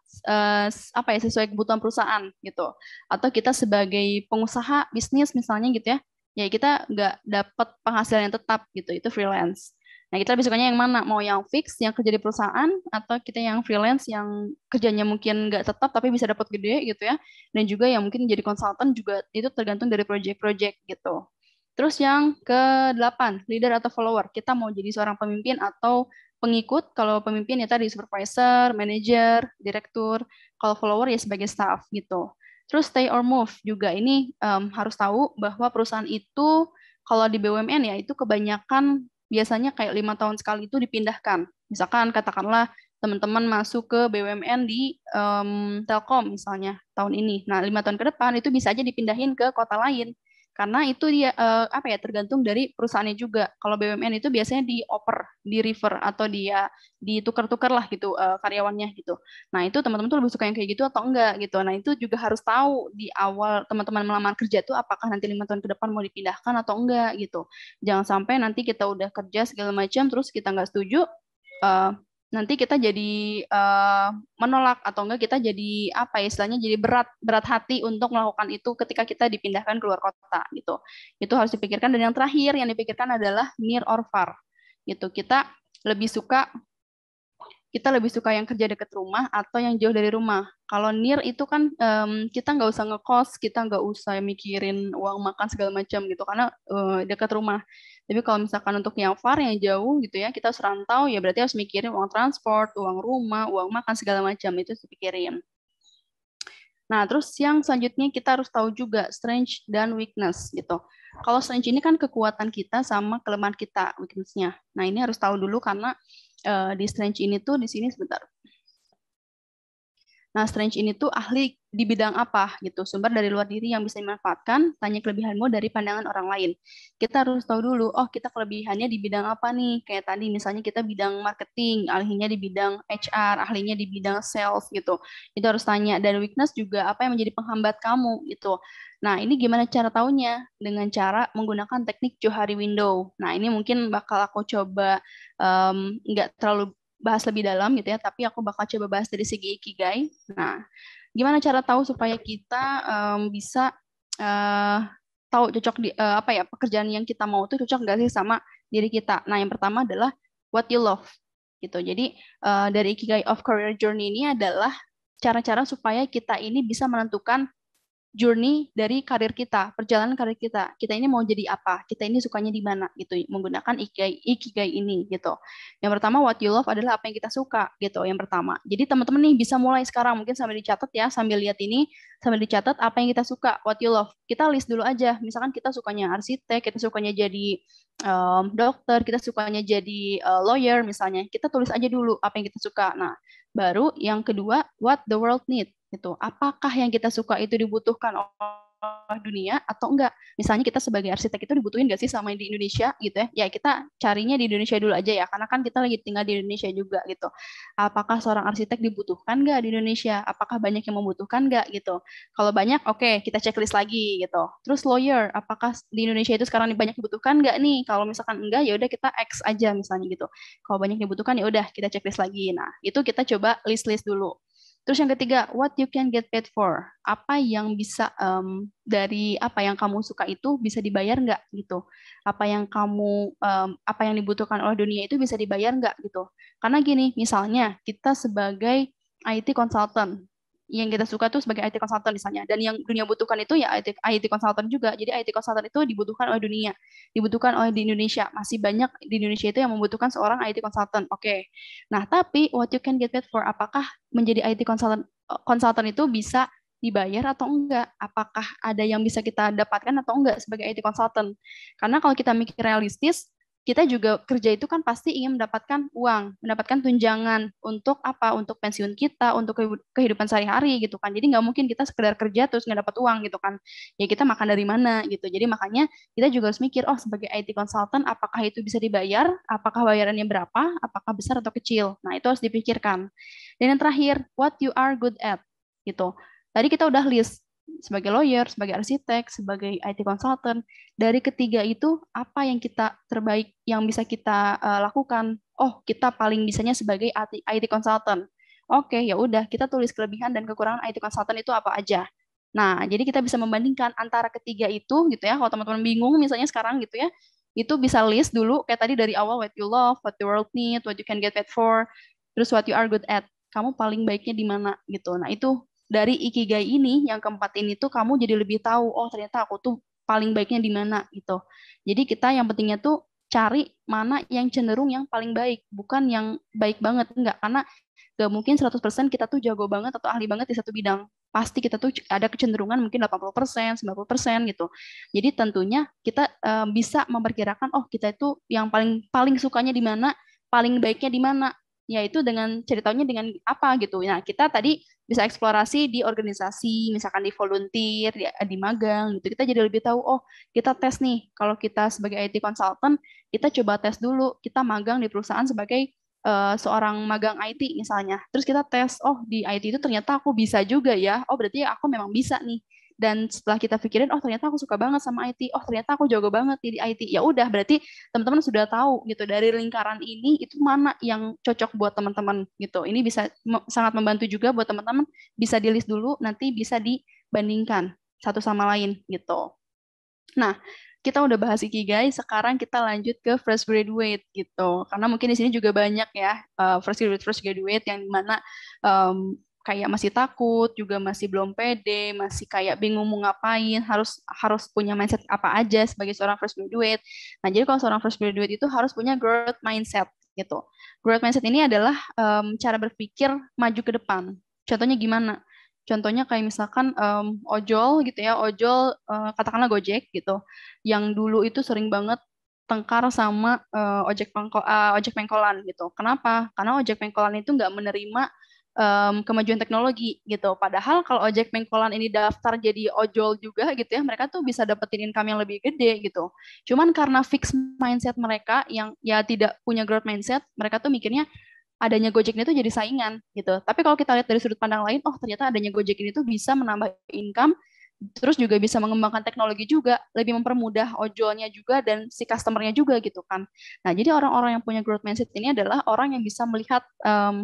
apa ya sesuai kebutuhan perusahaan gitu. Atau kita sebagai pengusaha bisnis misalnya gitu ya, ya kita nggak dapat penghasilan yang tetap gitu. Itu freelance. Nah, kita lebih sukanya yang mana? Mau yang fix, yang kerja di perusahaan, atau kita yang freelance, yang kerjanya mungkin nggak tetap, tapi bisa dapat gede gitu ya. Dan juga yang mungkin jadi konsultan juga itu tergantung dari project-project gitu. Terus yang ke-8, leader atau follower. Kita mau jadi seorang pemimpin atau pengikut. Kalau pemimpin ya tadi supervisor, manager, direktur. Kalau follower ya sebagai staff gitu. Terus stay or move juga ini harus tahu bahwa perusahaan itu kalau di BUMN ya itu kebanyakan biasanya kayak 5 tahun sekali itu dipindahkan. Misalkan katakanlah teman-teman masuk ke BUMN di Telkom misalnya tahun ini. Nah, 5 tahun ke depan itu bisa aja dipindahin ke kota lain. Karena itu dia apa ya tergantung dari perusahaannya juga. Kalau BUMN itu biasanya dioper, di refer atau dia ditukar-tukar lah gitu karyawannya gitu. Nah, itu teman-teman tuh lebih suka yang kayak gitu atau enggak gitu. Nah, itu juga harus tahu di awal teman-teman melamar kerja tuh apakah nanti 5 tahun ke depan mau dipindahkan atau enggak gitu. Jangan sampai nanti kita udah kerja segala macam terus kita nggak setuju uh, nanti kita jadi menolak atau enggak kita jadi apa ya istilahnya jadi berat hati untuk melakukan itu ketika kita dipindahkan keluar kota gitu. Itu harus dipikirkan dan yang terakhir yang dipikirkan adalah near or far gitu. Lebih suka kita lebih suka yang kerja dekat rumah atau yang jauh dari rumah. Kalau near itu kan kita nggak usah ngekos, kita nggak usah mikirin uang makan segala macam gitu karena dekat rumah. Tapi kalau misalkan untuk yang far, yang jauh gitu ya, kita harus rantau ya berarti harus mikirin uang transport, uang rumah, uang makan segala macam itu harus dipikirin. Nah, terus yang selanjutnya kita harus tahu juga strength dan weakness gitu. Kalau strength ini kan kekuatan kita sama kelemahan kita, weakness-nya. Nah, ini harus tahu dulu karena di strength ini tuh di sini sebentar. Nah, strength ini tuh ahli di bidang apa gitu, sumber dari luar diri yang bisa dimanfaatkan, tanya kelebihanmu dari pandangan orang lain. Kita harus tahu dulu, oh kita kelebihannya di bidang apa nih? Kayak tadi misalnya kita bidang marketing, ahlinya di bidang HR, ahlinya di bidang sales gitu. Itu harus tanya. Dan weakness juga apa yang menjadi penghambat kamu gitu. Nah, ini gimana cara taunya? Dengan cara menggunakan teknik Johari Window. Nah, ini mungkin bakal aku coba nggak terlalu bahas lebih dalam gitu ya, tapi aku bakal coba bahas dari segi ikigai. Nah, gimana cara tahu supaya kita bisa tahu cocok di apa ya pekerjaan yang kita mau tuh cocok nggak sih sama diri kita. Nah, yang pertama adalah what you love gitu. Jadi dari ikigai of career journey ini adalah cara-cara supaya kita ini bisa menentukan journey dari karir kita, perjalanan karir kita. Kita ini mau jadi apa? Kita ini sukanya di mana gitu menggunakan ikigai ini gitu. Yang pertama what you love adalah apa yang kita suka gitu. Yang pertama. Jadi teman-teman nih bisa mulai sekarang mungkin sambil dicatat ya, sambil lihat ini, sambil dicatat apa yang kita suka, what you love. Kita list dulu aja. Misalkan kita sukanya arsitek, kita sukanya jadi dokter, kita sukanya jadi lawyer misalnya. Kita tulis aja dulu apa yang kita suka. Nah, baru yang kedua what the world need gitu. Apakah yang kita suka itu dibutuhkan oleh dunia atau enggak? Misalnya kita sebagai arsitek itu dibutuhin nggak sih sama di Indonesia gitu ya? Ya kita carinya di Indonesia dulu aja ya, karena kan kita lagi tinggal di Indonesia juga gitu. Apakah seorang arsitek dibutuhkan nggak di Indonesia? Apakah banyak yang membutuhkan nggak gitu? Kalau banyak, oke, kita checklist lagi gitu. Terus lawyer, apakah di Indonesia itu sekarang banyak dibutuhkan nggak nih? Kalau misalkan enggak, ya udah kita X aja misalnya gitu. Kalau banyak dibutuhkan ya udah kita checklist lagi. Nah, itu kita coba list-list dulu. Terus yang ketiga, what you can get paid for. Apa yang bisa dari apa yang kamu suka itu bisa dibayar nggak gitu. Apa yang kamu apa yang dibutuhkan oleh dunia itu bisa dibayar nggak gitu. Karena gini, misalnya kita sebagai IT consultant, yang kita suka tuh sebagai IT consultant misalnya, dan yang dunia butuhkan itu ya IT consultant juga. Jadi IT consultant itu dibutuhkan oleh dunia, dibutuhkan oleh di Indonesia. Masih banyak di Indonesia itu yang membutuhkan seorang IT consultant. Oke. Nah, tapi what you can get paid for, apakah menjadi IT consultant itu bisa dibayar atau enggak? Apakah ada yang bisa kita dapatkan atau enggak sebagai IT consultant? Karena kalau kita mikir realistis, kita juga kerja itu kan pasti ingin mendapatkan uang, mendapatkan tunjangan untuk apa? Untuk pensiun kita, untuk kehidupan sehari-hari gitu kan. Jadi nggak mungkin kita sekedar kerja terus nggak dapat uang gitu kan. Ya kita makan dari mana gitu. Jadi makanya kita juga harus mikir, oh sebagai IT consultant, apakah itu bisa dibayar? Apakah bayarannya berapa? Apakah besar atau kecil? Nah itu harus dipikirkan. Dan yang terakhir, what you are good at gitu. Tadi kita udah list sebagai lawyer, sebagai arsitek, sebagai IT consultant. Dari ketiga itu, apa yang kita terbaik yang bisa kita lakukan? Oh, kita paling bisanya sebagai IT consultant. Oke, ya udah, kita tulis kelebihan dan kekurangan IT consultant itu apa aja. Nah, jadi kita bisa membandingkan antara ketiga itu gitu ya. Kalau teman-teman bingung misalnya sekarang gitu ya, itu bisa list dulu kayak tadi dari awal, what you love, what the world need, what you can get paid for, terus what you are good at. Kamu paling baiknya di mana gitu. Nah, itu dari ikigai ini yang keempat ini tuh kamu jadi lebih tahu, oh ternyata aku tuh paling baiknya di mana gitu. Jadi kita yang pentingnya tuh cari mana yang cenderung yang paling baik, bukan yang baik banget, enggak, karena gak mungkin 100% kita tuh jago banget atau ahli banget di satu bidang. Pasti kita tuh ada kecenderungan mungkin 80%, 90% gitu. Jadi tentunya kita bisa memperkirakan, oh kita itu yang paling paling sukanya di mana, paling baiknya di mana, yaitu dengan ceritanya dengan apa gitu. Nah, kita tadi bisa eksplorasi di organisasi, misalkan di volunteer, di magang gitu. Kita jadi lebih tahu, oh, kita tes nih. Kalau kita sebagai IT consultant, kita coba tes dulu. Kita magang di perusahaan sebagai seorang magang IT misalnya. Terus kita tes, oh, di IT itu ternyata aku bisa juga ya. Oh, berarti aku memang bisa nih. Dan setelah kita pikirin, oh ternyata aku suka banget sama IT, oh ternyata aku jago banget di IT. Ya udah, berarti teman-teman sudah tahu gitu dari lingkaran ini itu mana yang cocok buat teman-teman gitu. Ini bisa sangat membantu juga buat teman-teman, bisa di list dulu, nanti bisa dibandingkan satu sama lain gitu. Nah, kita udah bahas Ikigai, sekarang kita lanjut ke fresh graduate gitu. Karena mungkin di sini juga banyak ya fresh graduate yang dimana kayak masih takut, juga masih belum pede, masih kayak bingung mau ngapain, harus harus punya mindset apa aja sebagai seorang fresh graduate. Nah, jadi kalau seorang fresh graduate itu harus punya growth mindset gitu. Growth mindset ini adalah cara berpikir maju ke depan. Contohnya gimana? Contohnya kayak misalkan ojol gitu ya, ojol katakanlah Gojek gitu, yang dulu itu sering banget tengkar sama ojek pengkolan gitu. Kenapa? Karena ojek pengkolan itu nggak menerima kemajuan teknologi gitu. Padahal kalau ojek pengkolan ini daftar jadi ojol juga gitu ya, mereka tuh bisa dapetin income yang lebih gede gitu. Cuman karena fix mindset mereka yang ya tidak punya growth mindset, mereka tuh mikirnya adanya Gojek ini tuh jadi saingan gitu. Tapi kalau kita lihat dari sudut pandang lain, oh ternyata adanya Gojek ini tuh bisa menambah income, terus juga bisa mengembangkan teknologi juga, lebih mempermudah ojolnya juga dan si customernya juga gitu kan. Nah, jadi orang-orang yang punya growth mindset ini adalah orang yang bisa melihat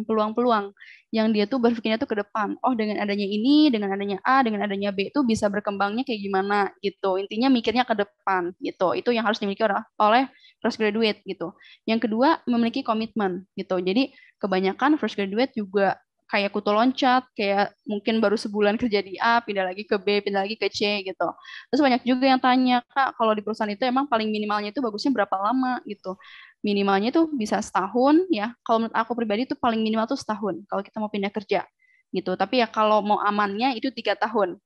peluang-peluang yang dia tuh berpikirnya tuh ke depan. Oh, dengan adanya ini, dengan adanya A, dengan adanya B itu bisa berkembangnya kayak gimana gitu. Intinya mikirnya ke depan gitu. Itu yang harus dimiliki oleh fresh graduate gitu. Yang kedua, memiliki komitmen gitu. Jadi kebanyakan fresh graduate juga kayak kutu loncat, kayak mungkin baru sebulan kerja di A, pindah lagi ke B, pindah lagi ke C gitu. Terus banyak juga yang tanya, Kak, kalau di perusahaan itu emang paling minimalnya itu bagusnya berapa lama gitu. Minimalnya itu bisa setahun ya. Kalau menurut aku pribadi itu paling minimal tuh setahun kalau kita mau pindah kerja gitu. Tapi ya kalau mau amannya itu 3 tahun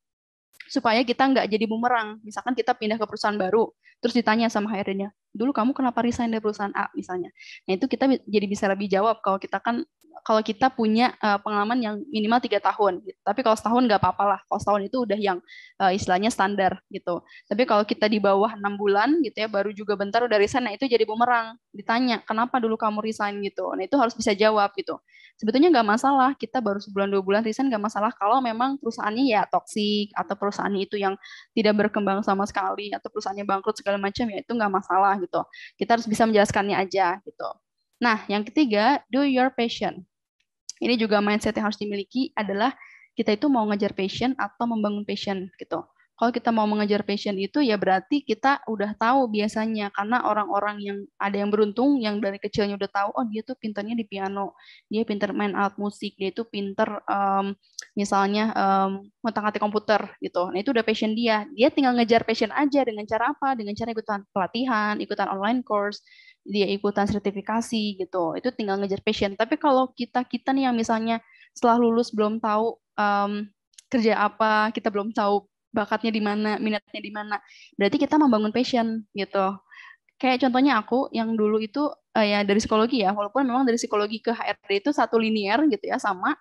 supaya kita nggak jadi bumerang. Misalkan kita pindah ke perusahaan baru, terus ditanya sama HRD-nya, dulu kamu kenapa resign dari perusahaan A misalnya. Nah itu kita jadi bisa lebih jawab kalau kita punya pengalaman yang minimal 3 tahun. Gitu. Tapi kalau setahun nggak apa-apa lah. Kalau setahun itu udah yang istilahnya standar gitu. Tapi kalau kita di bawah 6 bulan gitu ya, baru juga bentar udah resign, nah itu jadi bumerang. Ditanya, kenapa dulu kamu resign gitu. Nah itu harus bisa jawab gitu. Sebetulnya nggak masalah, kita baru sebulan 2 bulan resign nggak masalah kalau memang perusahaannya ya toksik atau perusahaannya itu yang tidak berkembang sama sekali atau perusahaannya bangkrut segala macam ya itu nggak masalah gitu. Kita harus bisa menjelaskannya aja gitu. Nah, yang ketiga, do your passion. Ini juga mindset yang harus dimiliki adalah kita itu mau ngejar passion atau membangun passion gitu. Kalau kita mau mengejar passion itu ya berarti kita udah tahu biasanya, karena orang-orang yang ada yang beruntung yang dari kecilnya udah tahu oh dia tuh pinternya di piano, dia pinter main alat musik, dia itu pinter misalnya ngotak-ngatik komputer gitu. Nah itu udah passion dia. Dia tinggal ngejar passion aja dengan cara apa? Dengan cara ikutan pelatihan, ikutan online course, dia ikutan sertifikasi gitu. Itu tinggal ngejar passion. Tapi kalau kita nih yang misalnya setelah lulus belum tahu kerja apa, kita belum tahu bakatnya di mana, minatnya di mana, berarti kita membangun passion gitu. Kayak contohnya aku yang dulu itu ya dari psikologi ya, walaupun memang dari psikologi ke HRD itu satu linear gitu ya, sama.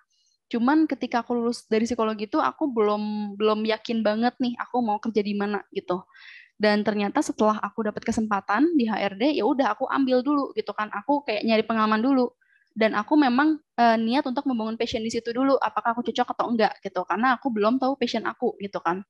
Cuman ketika aku lulus dari psikologi itu aku belum belum yakin banget nih aku mau kerja di mana gitu. Dan ternyata setelah aku dapat kesempatan di HRD, ya udah aku ambil dulu gitu kan. Aku kayak nyari pengalaman dulu. Dan aku memang niat untuk membangun passion di situ dulu. Apakah aku cocok atau enggak gitu. Karena aku belum tahu passion aku gitu kan.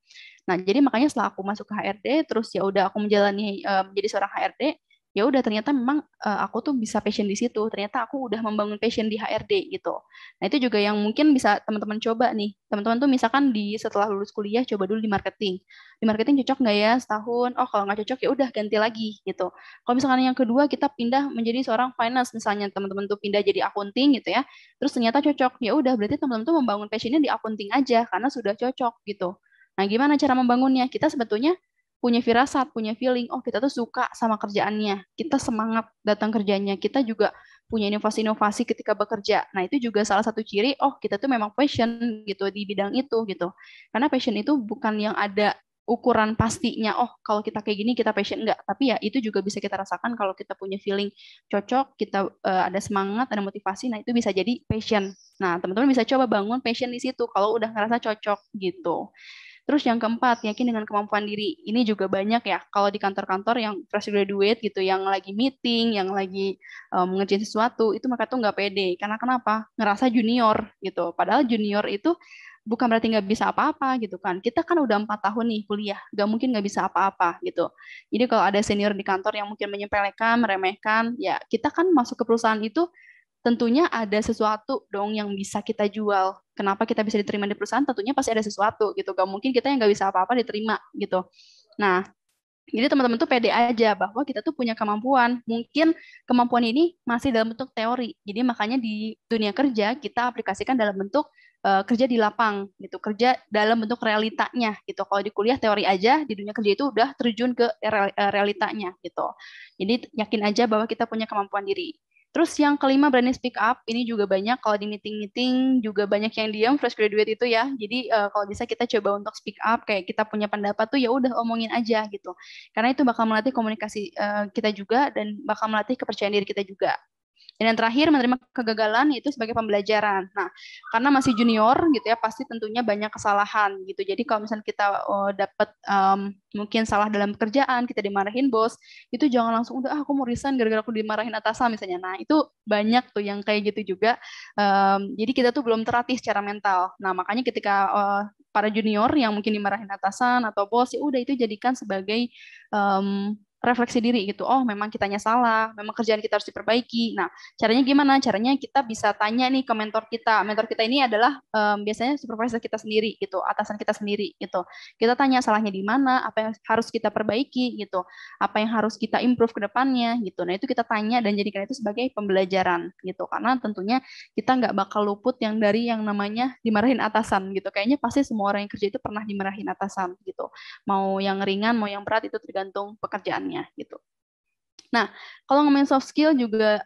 Nah, jadi makanya setelah aku masuk ke HRD, terus ya udah aku menjalani menjadi seorang HRD, ya udah ternyata memang aku tuh bisa passion di situ. Ternyata aku udah membangun passion di HRD gitu. Nah, itu juga yang mungkin bisa teman-teman coba nih. Teman-teman tuh misalkan di setelah lulus kuliah coba dulu di marketing. Di marketing cocok nggak ya setahun? Oh, kalau nggak cocok ya udah ganti lagi gitu. Kalau misalkan yang kedua kita pindah menjadi seorang finance, misalnya teman-teman tuh pindah jadi akunting gitu ya. Terus ternyata cocok. Ya udah berarti teman-teman tuh membangun passionnya di akunting aja karena sudah cocok gitu. Nah, gimana cara membangunnya? Kita sebetulnya punya firasat, punya feeling, oh kita tuh suka sama kerjaannya, kita semangat datang kerjanya, kita juga punya inovasi-inovasi ketika bekerja. Nah, itu juga salah satu ciri, oh kita tuh memang passion gitu di bidang itu gitu. Karena passion itu bukan yang ada ukuran pastinya, oh kalau kita kayak gini kita passion, enggak. Tapi ya itu juga bisa kita rasakan kalau kita punya feeling cocok, kita ada semangat, ada motivasi, nah itu bisa jadi passion. Nah, teman-teman bisa coba bangun passion di situ kalau udah ngerasa cocok gitu. Terus yang keempat, yakin dengan kemampuan diri. Ini juga banyak ya, kalau di kantor-kantor yang fresh graduate gitu, yang lagi meeting, yang lagi ngerjain sesuatu, itu mereka tuh nggak pede. Karena kenapa? Ngerasa junior gitu. Padahal junior itu bukan berarti nggak bisa apa-apa gitu kan. Kita kan udah 4 tahun nih kuliah, nggak mungkin nggak bisa apa-apa gitu. Jadi kalau ada senior di kantor yang mungkin menyepelekan, meremehkan, ya kita kan masuk ke perusahaan itu tentunya ada sesuatu dong yang bisa kita jual. Kenapa kita bisa diterima di perusahaan? Tentunya pasti ada sesuatu gitu. Gak mungkin kita yang nggak bisa apa-apa diterima gitu. Nah, jadi teman-teman tuh pede aja bahwa kita tuh punya kemampuan. Mungkin kemampuan ini masih dalam bentuk teori. Jadi makanya di dunia kerja kita aplikasikan dalam bentuk kerja di lapang gitu, kerja dalam bentuk realitanya gitu. Kalau di kuliah teori aja, di dunia kerja itu udah terjun ke realitanya gitu. Jadi yakin aja bahwa kita punya kemampuan diri. Terus yang kelima berani speak up, ini juga banyak kalau di meeting-meeting juga banyak yang diam fresh graduate itu ya. Jadi kalau bisa kita coba untuk speak up, kayak kita punya pendapat tuh ya udah omongin aja gitu. Karena itu bakal melatih komunikasi kita juga dan bakal melatih kepercayaan diri kita juga. Dan yang terakhir, menerima kegagalan itu sebagai pembelajaran. Nah, karena masih junior gitu ya, pasti tentunya banyak kesalahan gitu. Jadi kalau misalnya kita dapat mungkin salah dalam pekerjaan, kita dimarahin bos, itu jangan langsung udah aku mau resign gara-gara aku dimarahin atasan misalnya. Nah, itu banyak tuh yang kayak gitu juga. Jadi kita tuh belum terlatih secara mental. Nah, makanya ketika para junior yang mungkin dimarahin atasan atau bos, ya udah itu jadikan sebagai refleksi diri gitu. Oh, memang kitanya salah, memang kerjaan kita harus diperbaiki. Nah, caranya gimana? Caranya kita bisa tanya nih ke mentor kita. Mentor kita ini adalah biasanya supervisor kita sendiri gitu, atasan kita sendiri gitu. Kita tanya salahnya di mana, apa yang harus kita perbaiki gitu, apa yang harus kita improve ke depannya gitu. Nah, itu kita tanya dan jadikan itu sebagai pembelajaran gitu. Karena tentunya kita nggak bakal luput yang dari yang namanya dimarahin atasan gitu. Kayaknya pasti semua orang yang kerja itu pernah dimarahin atasan gitu. Mau yang ringan, mau yang berat itu tergantung pekerjaannya gitu. Nah, kalau ngomongin soft skill juga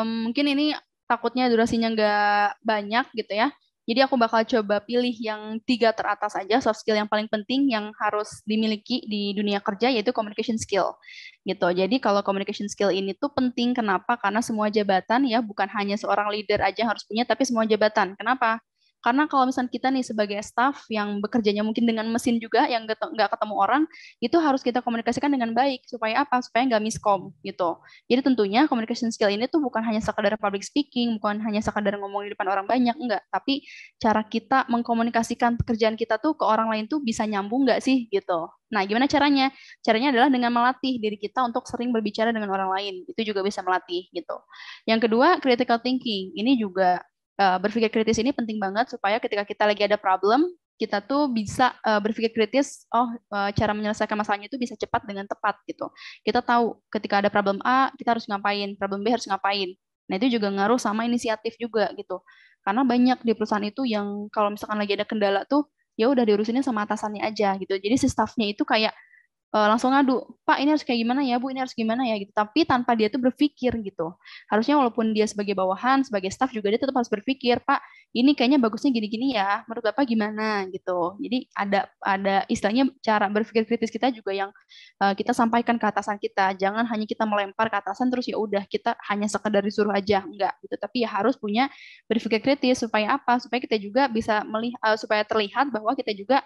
mungkin ini takutnya durasinya nggak banyak gitu ya. Jadi aku bakal coba pilih yang 3 teratas aja soft skill yang paling penting yang harus dimiliki di dunia kerja yaitu communication skill gitu. Jadi kalau communication skill ini tuh penting kenapa? Karena semua jabatan ya bukan hanya seorang leader aja yang harus punya tapi semua jabatan. Kenapa? Karena kalau misalnya kita nih sebagai staff yang bekerjanya mungkin dengan mesin juga yang nggak ketemu orang, itu harus kita komunikasikan dengan baik supaya apa? Supaya nggak miskom gitu. Jadi tentunya communication skill ini tuh bukan hanya sekadar public speaking, bukan hanya sekadar ngomong di depan orang banyak, enggak. Tapi cara kita mengkomunikasikan pekerjaan kita tuh ke orang lain tuh bisa nyambung nggak sih gitu. Nah, gimana caranya? Caranya adalah dengan melatih diri kita untuk sering berbicara dengan orang lain. Itu juga bisa melatih gitu. Yang kedua, critical thinking. Ini juga berpikir kritis ini penting banget supaya ketika kita lagi ada problem, kita tuh bisa berpikir kritis, cara menyelesaikan masalahnya itu bisa cepat dengan tepat gitu. Kita tahu ketika ada problem A, kita harus ngapain, problem B harus ngapain. Nah, itu juga ngaruh sama inisiatif juga gitu. Karena banyak di perusahaan itu yang kalau misalkan lagi ada kendala tuh, ya udah diurusinnya sama atasannya aja gitu. Jadi si staffnya itu kayak langsung ngadu, Pak ini harus kayak gimana ya, Bu ini harus gimana ya gitu. Tapi tanpa dia tuh berpikir gitu. Harusnya walaupun dia sebagai bawahan, sebagai staff juga dia tetap harus berpikir, Pak ini kayaknya bagusnya gini-gini ya, menurut Bapak gimana gitu. Jadi ada istilahnya cara berpikir kritis kita juga yang kita sampaikan ke atasan kita. Jangan hanya kita melempar ke atasan terus ya udah kita hanya sekedar disuruh aja, enggak gitu. Tapi ya harus punya berpikir kritis supaya apa? Supaya kita juga bisa melihat, supaya terlihat bahwa kita juga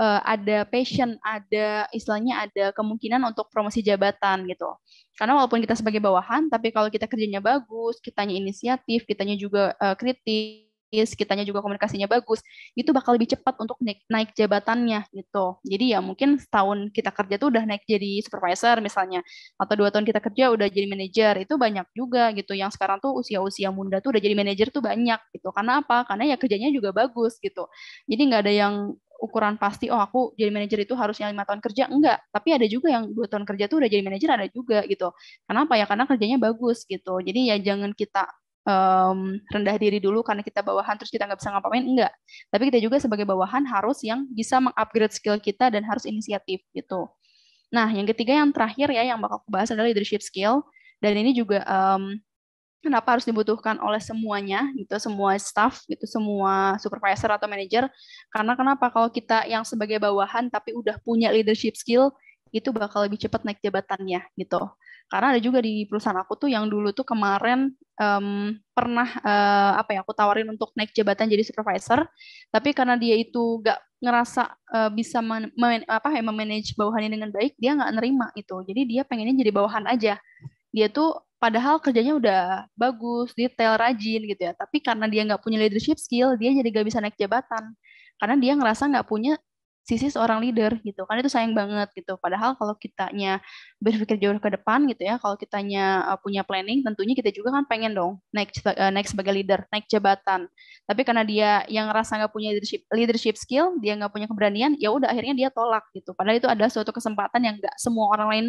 ada passion, ada istilahnya ada kemungkinan untuk promosi jabatan gitu. Karena walaupun kita sebagai bawahan, tapi kalau kita kerjanya bagus, kitanya inisiatif, kitanya juga kritis, kitanya juga komunikasinya bagus, itu bakal lebih cepat untuk naik jabatannya gitu. Jadi ya mungkin setahun kita kerja tuh udah naik jadi supervisor misalnya, atau 2 tahun kita kerja udah jadi manajer, itu banyak juga gitu. Yang sekarang tuh usia-usia muda tuh udah jadi manajer tuh banyak gitu. Karena apa? Karena ya kerjanya juga bagus gitu. Jadi nggak ada yang ukuran pasti, oh aku jadi manajer itu harusnya 5 tahun kerja, enggak. Tapi ada juga yang 2 tahun kerja tuh udah jadi manajer, ada juga gitu. Kenapa ya? Karena kerjanya bagus gitu. Jadi ya jangan kita rendah diri dulu karena kita bawahan terus kita nggak bisa ngapain, enggak. Tapi kita juga sebagai bawahan harus yang bisa mengupgrade skill kita dan harus inisiatif gitu. Nah, yang ketiga yang terakhir ya yang bakal aku bahas adalah leadership skill. Dan ini juga kenapa harus dibutuhkan oleh semuanya gitu, semua staff gitu, semua supervisor atau manager. Karena kenapa kalau kita yang sebagai bawahan tapi udah punya leadership skill itu bakal lebih cepat naik jabatannya gitu. Karena ada juga di perusahaan aku tuh yang dulu tuh kemarin pernah aku tawarin untuk naik jabatan jadi supervisor, tapi karena dia itu gak ngerasa bisa memanage bawahannya dengan baik, dia nggak nerima itu. Jadi dia pengennya jadi bawahan aja. Dia tuh padahal kerjanya udah bagus, detail, rajin gitu ya. Tapi karena dia nggak punya leadership skill, dia jadi nggak bisa naik jabatan. Karena dia ngerasa nggak punya sisi seorang leader gitu. Karena itu sayang banget gitu. Padahal kalau kitanya berpikir jauh ke depan gitu ya, kalau kitanya punya planning, tentunya kita juga kan pengen dong naik sebagai leader, naik jabatan. Tapi karena dia yang ngerasa nggak punya leadership skill, dia nggak punya keberanian, ya udah akhirnya dia tolak gitu. Padahal itu adalah suatu kesempatan yang nggak semua orang lain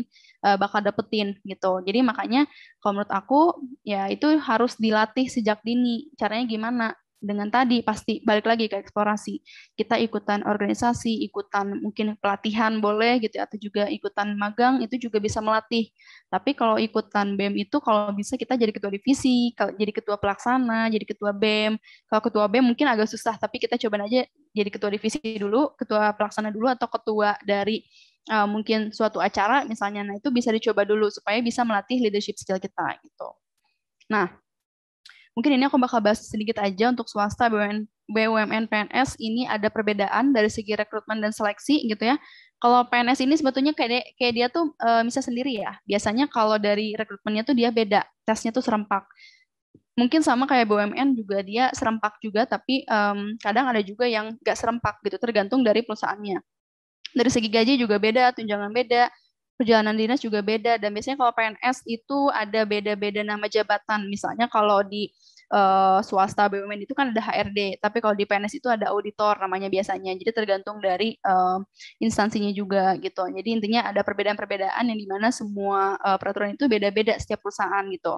bakal dapetin gitu. Jadi makanya kalau menurut aku ya itu harus dilatih sejak dini. Caranya gimana? Dengan tadi pasti balik lagi ke eksplorasi. Kita ikutan organisasi, ikutan mungkin pelatihan boleh gitu ya, atau juga ikutan magang itu juga bisa melatih. Tapi kalau ikutan BEM itu kalau bisa kita jadi ketua divisi, kalau jadi ketua pelaksana, jadi ketua BEM. Kalau ketua BEM mungkin agak susah, tapi kita coba aja jadi ketua divisi dulu, ketua pelaksana dulu atau ketua dari mungkin suatu acara misalnya. Nah, itu bisa dicoba dulu supaya bisa melatih leadership skill kita gitu. Nah, mungkin ini aku bakal bahas sedikit aja untuk swasta BUMN PNS ini ada perbedaan dari segi rekrutmen dan seleksi gitu ya. Kalau PNS ini sebetulnya kayak dia tuh bisa sendiri ya. Biasanya kalau dari rekrutmennya tuh dia beda, tesnya tuh serempak. Mungkin sama kayak BUMN juga dia serempak juga, tapi kadang ada juga yang nggak serempak gitu, tergantung dari perusahaannya. Dari segi gaji juga beda, tunjangan beda, perjalanan dinas juga beda, dan biasanya kalau PNS itu ada beda-beda nama jabatan. Misalnya kalau di swasta BUMN itu kan ada HRD, tapi kalau di PNS itu ada auditor namanya biasanya. Jadi tergantung dari instansinya juga gitu. Jadi intinya ada perbedaan-perbedaan yang dimana semua peraturan itu beda-beda setiap perusahaan gitu.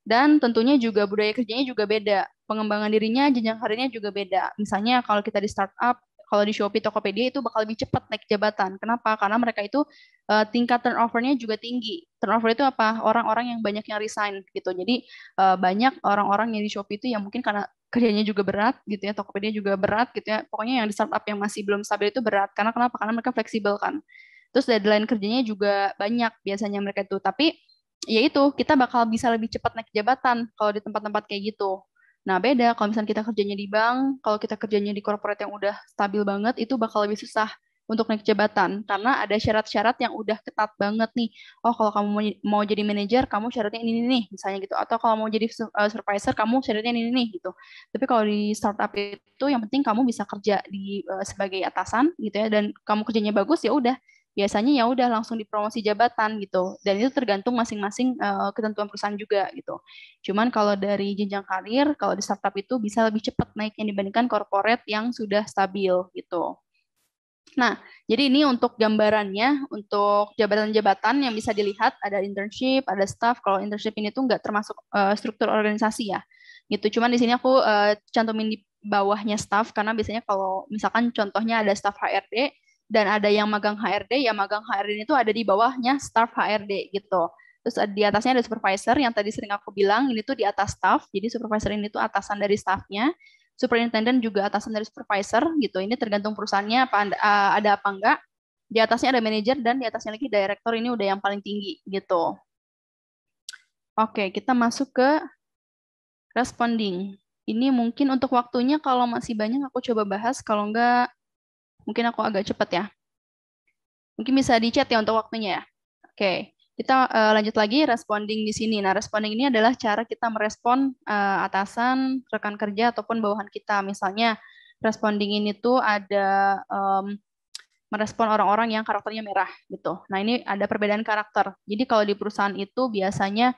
Dan tentunya juga budaya kerjanya juga beda. Pengembangan dirinya, jenjang karirnya juga beda. Misalnya kalau kita di startup, kalau di Shopee, Tokopedia itu bakal lebih cepat naik jabatan. Kenapa? Karena mereka itu tingkat turnover-nya juga tinggi. Turnover itu apa? Orang-orang yang banyak yang resign gitu. Jadi banyak orang-orang yang di Shopee itu yang mungkin karena kerjanya juga berat gitu ya, Tokopedia juga berat gitu ya. Pokoknya yang di startup yang masih belum stabil itu berat. Karena kenapa? Karena mereka fleksibel kan. Terus deadline kerjanya juga banyak biasanya mereka itu. Tapi ya itu kita bakal bisa lebih cepat naik jabatan kalau di tempat-tempat kayak gitu. Nah, beda kalau misalnya kita kerjanya di bank, kalau kita kerjanya di corporate yang udah stabil banget, itu bakal lebih susah untuk naik jabatan karena ada syarat-syarat yang udah ketat banget nih. Oh, kalau kamu mau jadi manajer, kamu syaratnya ini nih, misalnya gitu. Atau kalau mau jadi supervisor, kamu syaratnya ini nih gitu. Tapi kalau di startup itu yang penting kamu bisa kerja di sebagai atasan gitu ya dan kamu kerjanya bagus ya udah biasanya ya udah langsung dipromosi jabatan gitu. Dan itu tergantung masing-masing ketentuan perusahaan juga gitu. Cuman kalau dari jenjang karir, kalau di startup itu bisa lebih cepat naiknya dibandingkan corporate yang sudah stabil gitu. Nah, jadi ini untuk gambarannya, untuk jabatan-jabatan yang bisa dilihat, ada internship, ada staff. Kalau internship ini tuh nggak termasuk struktur organisasi ya, gitu. Cuman di sini aku cantumin di bawahnya staff, karena biasanya kalau misalkan contohnya ada staff HRD, dan ada yang magang HRD, ya magang HRD itu ada di bawahnya staff HRD gitu. Terus di atasnya ada supervisor, yang tadi sering aku bilang, ini tuh di atas staff, jadi supervisor ini tuh atasan dari staffnya. Superintendent juga atasan dari supervisor gitu. Ini tergantung perusahaannya apa ada apa enggak. Di atasnya ada manajer dan di atasnya lagi direktur, ini udah yang paling tinggi gitu. Oke, kita masuk ke responding. Ini mungkin untuk waktunya kalau masih banyak aku coba bahas, kalau enggak mungkin aku agak cepat ya. Mungkin bisa di chat ya untuk waktunya ya. Oke. Kita lanjut lagi responding di sini. Nah, responding ini adalah cara kita merespon atasan, rekan kerja, ataupun bawahan kita. Misalnya, responding ini tuh ada merespon orang-orang yang karakternya merah gitu. Nah, ini ada perbedaan karakter. Jadi kalau di perusahaan itu biasanya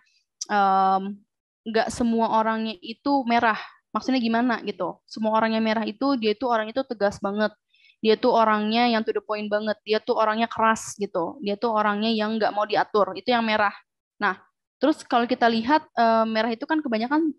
nggak semua orangnya itu merah. Maksudnya gimana gitu? Semua orang yang merah itu dia itu orang itu tegas banget. Dia tuh orangnya yang to the point banget. Dia tuh orangnya keras gitu. Dia tuh orangnya yang nggak mau diatur. Itu yang merah. Nah, terus kalau kita lihat merah itu kan kebanyakan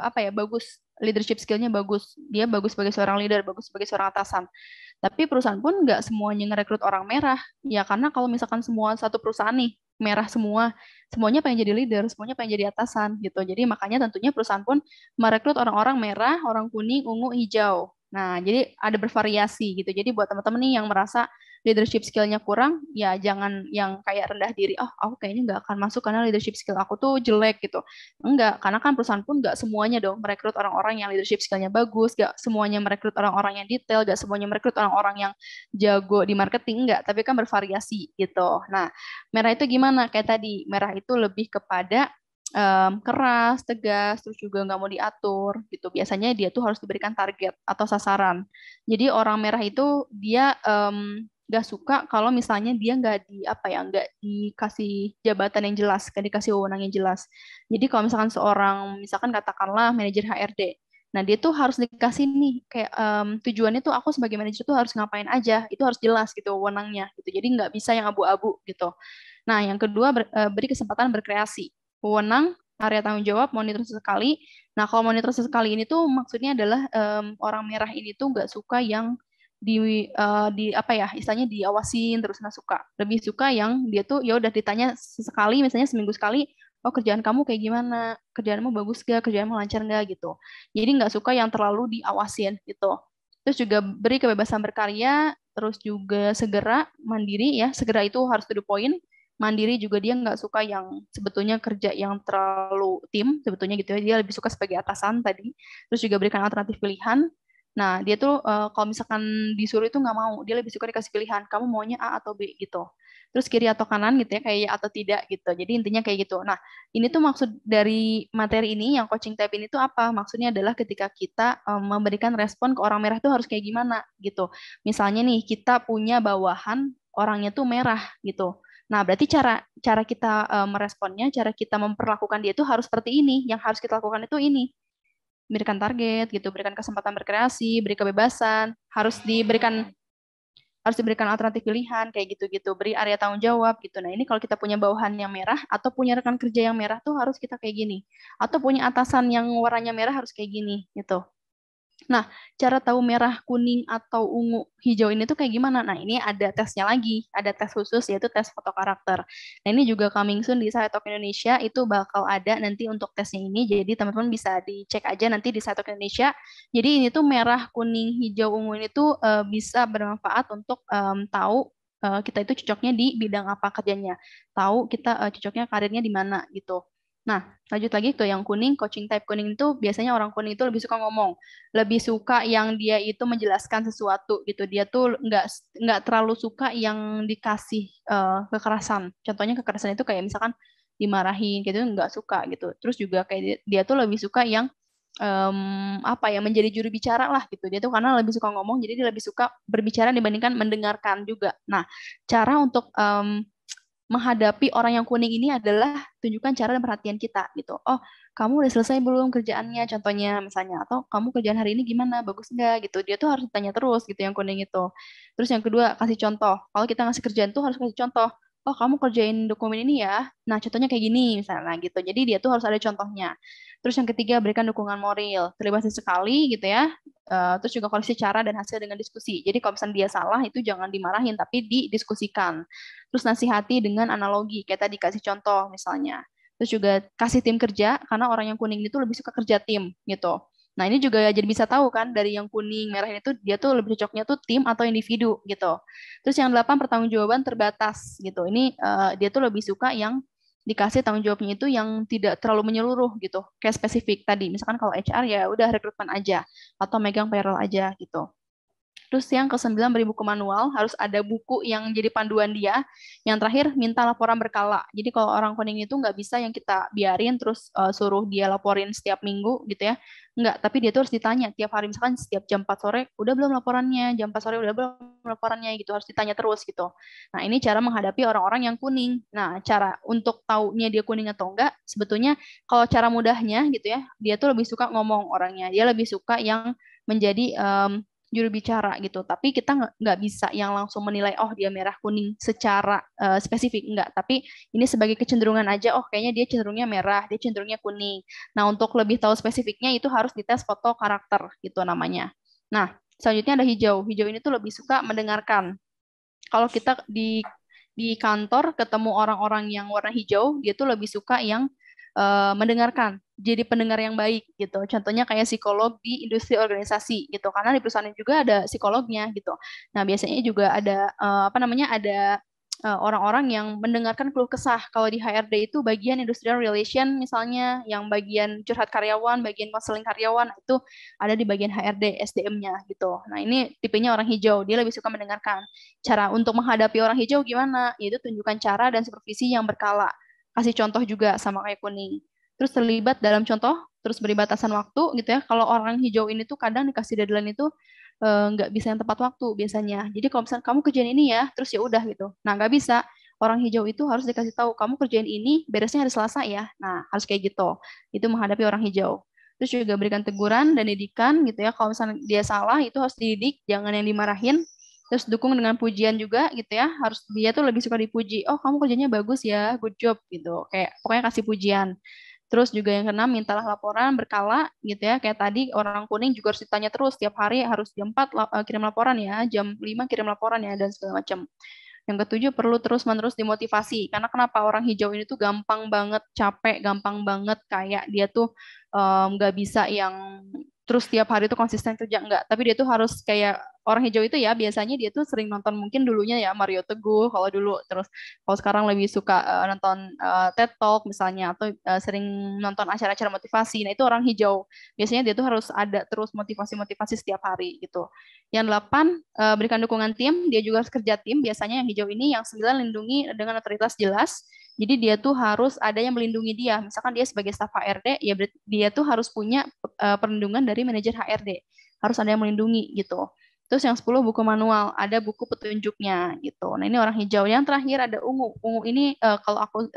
apa ya, bagus, leadership skill-nya bagus. Dia bagus sebagai seorang leader, bagus sebagai seorang atasan. Tapi perusahaan pun nggak semuanya ngerekrut orang merah. Ya karena kalau misalkan semua satu perusahaan nih merah semua, semuanya pengen jadi leader, semuanya pengen jadi atasan gitu. Jadi makanya tentunya perusahaan pun merekrut orang-orang merah, orang kuning, ungu, hijau. Nah, jadi ada bervariasi gitu. Jadi buat teman-teman nih yang merasa leadership skill-nya kurang, ya jangan yang kayak rendah diri, oh aku kayaknya nggak akan masuk karena leadership skill aku tuh jelek gitu. Enggak, karena kan perusahaan pun nggak semuanya dong merekrut orang-orang yang leadership skill-nya bagus, nggak semuanya merekrut orang-orang yang detail, nggak semuanya merekrut orang-orang yang jago di marketing, enggak, tapi kan bervariasi gitu. Nah, merah itu gimana? Kayak tadi, merah itu lebih kepada keras, tegas, terus juga nggak mau diatur gitu. Biasanya dia tuh harus diberikan target atau sasaran. Jadi orang merah itu dia nggak suka kalau misalnya dia nggak di apa ya, nggak dikasih jabatan yang jelas, nggak dikasih wewenang yang jelas. Jadi kalau misalkan seorang, misalkan katakanlah manajer HRD, nah dia tuh harus dikasih nih kayak tujuannya tuh aku sebagai manajer tuh harus ngapain aja, itu harus jelas gitu wewenangnya gitu. Jadi nggak bisa yang abu-abu gitu. Nah yang kedua beri kesempatan berkreasi. Wewenang, area tanggung jawab, monitor sesekali. Nah, kalau monitor sesekali ini tuh maksudnya adalah orang merah ini tuh nggak suka yang di apa ya, istilahnya diawasin terus, nggak suka. Lebih suka yang dia tuh ya udah ditanya sesekali, misalnya seminggu sekali, oh kerjaan kamu kayak gimana, kerjaanmu bagus gak, kerjaanmu lancar nggak gitu. Jadi nggak suka yang terlalu diawasin gitu. Terus juga beri kebebasan berkarya, terus juga segera mandiri ya, segera itu harus to the point. Mandiri juga dia nggak suka yang sebetulnya kerja yang terlalu tim sebetulnya gitu ya, dia lebih suka sebagai atasan tadi. Terus juga berikan alternatif pilihan. Nah dia tuh kalau misalkan disuruh itu nggak mau, dia lebih suka dikasih pilihan, kamu maunya A atau B gitu. Terus kiri atau kanan gitu ya, kayak ya atau tidak gitu. Jadi intinya kayak gitu. Nah ini tuh maksud dari materi ini yang coaching type ini tuh apa? Maksudnya adalah ketika kita memberikan respon ke orang merah tuh harus kayak gimana gitu. Misalnya nih kita punya bawahan orangnya tuh merah gitu. Nah, berarti cara cara kita meresponnya, cara kita memperlakukan dia itu harus seperti ini. Yang harus kita lakukan itu ini. Berikan target gitu, berikan kesempatan berkreasi, beri kebebasan, harus diberikan alternatif pilihan kayak gitu-gitu, beri area tanggung jawab gitu. Nah, ini kalau kita punya bawahan yang merah atau punya rekan kerja yang merah tuh harus kita kayak gini. Atau punya atasan yang warnanya merah harus kayak gini gitu. Nah, cara tahu merah, kuning, atau ungu, hijau ini tuh kayak gimana? Nah, ini ada tesnya lagi, ada tes khusus yaitu tes foto karakter. Nah, ini juga coming soon di Sciatalk Indonesia, itu bakal ada nanti untuk tesnya ini, jadi teman-teman bisa dicek aja nanti di Sciatalk Indonesia. Jadi ini tuh merah, kuning, hijau, ungu ini tuh bisa bermanfaat untuk tahu kita itu cocoknya di bidang apa kerjanya, tahu kita cocoknya karirnya di mana gitu. Nah, lanjut lagi ke yang kuning, coaching type kuning itu biasanya orang kuning itu lebih suka ngomong, lebih suka yang dia itu menjelaskan sesuatu gitu. Dia tuh nggak terlalu suka yang dikasih kekerasan. Contohnya kekerasan itu kayak misalkan dimarahin gitu, nggak suka gitu. Terus juga kayak dia tuh lebih suka yang apa ya, menjadi juru bicara lah gitu. Dia tuh karena lebih suka ngomong, jadi dia lebih suka berbicara dibandingkan mendengarkan juga. Nah, cara untuk menghadapi orang yang kuning ini adalah tunjukkan cara dan perhatian kita gitu. Oh, kamu udah selesai belum kerjaannya? Contohnya misalnya, atau kamu kerjaan hari ini gimana? Bagus nggak gitu. Dia tuh harus tanya terus gitu yang kuning itu. Terus yang kedua, kasih contoh. Kalau kita ngasih kerjaan tuh harus kasih contoh. Oh, kamu kerjain dokumen ini ya. Nah, contohnya kayak gini misalnya gitu. Jadi dia tuh harus ada contohnya. Terus yang ketiga, berikan dukungan moral. Terlibat sekali gitu ya. Terus juga koreksi cara dan hasil dengan diskusi. Jadi kalau misalnya dia salah itu jangan dimarahin tapi didiskusikan. Terus nasihati dengan analogi, kayak tadi kasih contoh misalnya. Terus juga kasih tim kerja, karena orang yang kuning itu lebih suka kerja tim gitu. Nah ini juga jadi bisa tahu kan dari yang kuning merah itu dia tuh lebih cocoknya tuh tim atau individu gitu. Terus yang 8 pertanggungjawaban terbatas gitu. Ini dia tuh lebih suka yang dikasih tanggung jawabnya itu yang tidak terlalu menyeluruh gitu, kayak spesifik tadi. Misalkan kalau HR ya udah rekrutmen aja atau megang payroll aja gitu. Terus yang ke-9 beri buku manual, harus ada buku yang jadi panduan dia. Yang terakhir, minta laporan berkala. Jadi kalau orang kuning itu nggak bisa yang kita biarin terus suruh dia laporin setiap minggu gitu ya. Nggak, tapi dia tuh harus ditanya tiap hari. Misalkan setiap jam 4 sore, udah belum laporannya? Jam 4 sore, udah belum laporannya? Gitu, harus ditanya terus gitu. Nah ini cara menghadapi orang-orang yang kuning. Nah cara untuk taunya dia kuning atau enggak, sebetulnya kalau cara mudahnya gitu ya, dia tuh lebih suka ngomong orangnya. Dia lebih suka yang menjadi juru bicara gitu. Tapi kita nggak bisa yang langsung menilai oh dia merah kuning secara spesifik enggak. Tapi ini sebagai kecenderungan aja. Oh kayaknya dia cenderungnya merah, dia cenderungnya kuning. Nah untuk lebih tahu spesifiknya itu harus dites foto karakter gitu namanya. Nah selanjutnya ada hijau. Hijau ini tuh lebih suka mendengarkan. Kalau kita di kantor ketemu orang-orang yang warna hijau, dia tuh lebih suka yang mendengarkan, jadi pendengar yang baik gitu. Contohnya kayak psikolog di industri organisasi gitu, karena di perusahaan juga ada psikolognya gitu. Nah biasanya juga ada apa namanya ada orang-orang yang mendengarkan keluh kesah. Kalau di HRD itu bagian industrial relation misalnya, yang bagian curhat karyawan, bagian konseling karyawan itu ada di bagian HRD SDM-nya gitu. Nah ini tipenya orang hijau, dia lebih suka mendengarkan. Cara untuk menghadapi orang hijau gimana? Yaitu tunjukkan cara dan supervisi yang berkala. Kasih contoh juga sama kayak kuning. Terus terlibat dalam contoh, terus beri batasan waktu gitu ya. Kalau orang hijau ini tuh kadang dikasih deadline itu nggak bisa yang tepat waktu biasanya. Jadi kalau misalnya kamu kerjain ini ya, terus ya udah gitu. Nah nggak bisa. Orang hijau itu harus dikasih tahu kamu kerjain ini beresnya hari Selasa ya. Nah harus kayak gitu. Itu menghadapi orang hijau. Terus juga berikan teguran dan didikan gitu ya. Kalau misalnya dia salah itu harus dididik, jangan yang dimarahin. Terus dukung dengan pujian juga gitu ya. Harus dia tuh lebih suka dipuji. Oh, kamu kerjanya bagus ya, good job gitu. Kayak pokoknya kasih pujian. Terus juga yang keenam, mintalah laporan berkala gitu ya. Kayak tadi orang kuning juga harus ditanya terus tiap hari harus jam 4 kirim laporan ya, jam 5 kirim laporan ya dan segala macam. Yang ketujuh, perlu terus-menerus dimotivasi. Karena kenapa orang hijau ini tuh gampang banget capek, gampang banget kayak dia tuh nggak bisa yang terus tiap hari tuh konsisten kerja enggak. Tapi dia tuh harus kayak orang hijau itu ya biasanya dia tuh sering nonton mungkin dulunya ya Mario Teguh kalau dulu, terus kalau sekarang lebih suka nonton TED Talk misalnya atau sering nonton acara-acara motivasi. Nah itu orang hijau. Biasanya dia tuh harus ada terus motivasi-motivasi setiap hari gitu. Yang 8, berikan dukungan tim, dia juga harus kerja tim. Biasanya yang hijau ini, yang 9 lindungi dengan otoritas jelas. Jadi dia tuh harus ada yang melindungi dia. Misalkan dia sebagai staf HRD, ya dia tuh harus punya perlindungan dari manajer HRD. Harus ada yang melindungi gitu. Terus yang 10 buku manual, ada buku petunjuknya gitu. Nah ini orang hijau. Yang terakhir ada ungu. Ungu ini kalau aku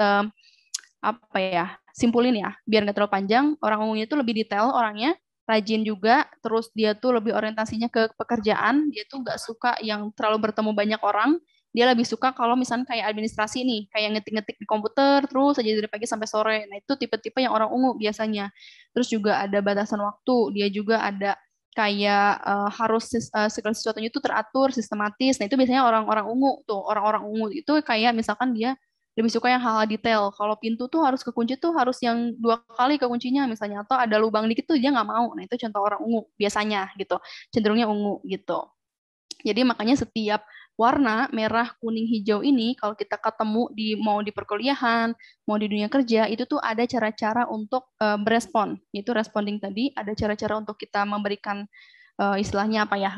apa ya simpulin ya, biar nggak terlalu panjang. Orang ungu itu lebih detail orangnya, rajin juga, terus dia tuh lebih orientasinya ke pekerjaan, dia tuh nggak suka yang terlalu bertemu banyak orang, dia lebih suka kalau misalnya kayak administrasi nih, kayak ngetik-ngetik di komputer, terus aja dari pagi sampai sore, nah itu tipe-tipe yang orang ungu biasanya. Terus juga ada batasan waktu, dia juga ada kayak harus segala sesuatunya itu teratur, sistematis, nah itu biasanya orang-orang ungu tuh, orang-orang ungu itu kayak misalkan dia lebih suka yang hal-hal detail. Kalau pintu tuh harus kekunci tuh harus yang 2 kali kekuncinya misalnya, atau ada lubang dikit tuh dia nggak mau. Nah itu contoh orang ungu biasanya gitu, cenderungnya ungu gitu. Jadi makanya setiap warna merah, kuning, hijau ini kalau kita ketemu mau di perkuliahan, mau di dunia kerja, itu tuh ada cara-cara untuk berespon. Itu responding tadi, ada cara-cara untuk kita memberikan istilahnya apa ya,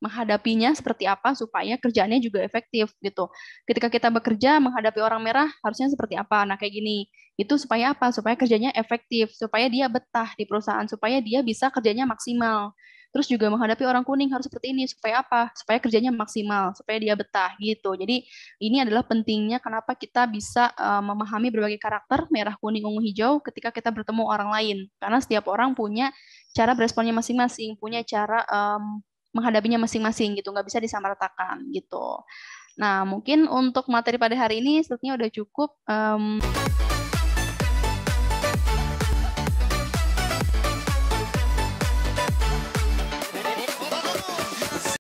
menghadapinya seperti apa supaya kerjaannya juga efektif gitu. Ketika kita bekerja menghadapi orang merah harusnya seperti apa? Nah kayak gini, Itu supaya apa? Supaya kerjanya efektif, supaya dia betah di perusahaan, supaya dia bisa kerjanya maksimal. Terus juga menghadapi orang kuning harus seperti ini, supaya apa? Supaya kerjanya maksimal, supaya dia betah gitu. Jadi ini adalah pentingnya kenapa kita bisa memahami berbagai karakter merah, kuning, ungu, hijau ketika kita bertemu orang lain. Karena setiap orang punya cara beresponnya masing-masing, punya cara menghadapinya masing-masing gitu, nggak bisa disamaratakan gitu. Nah, mungkin untuk materi pada hari ini sepertinya udah cukup.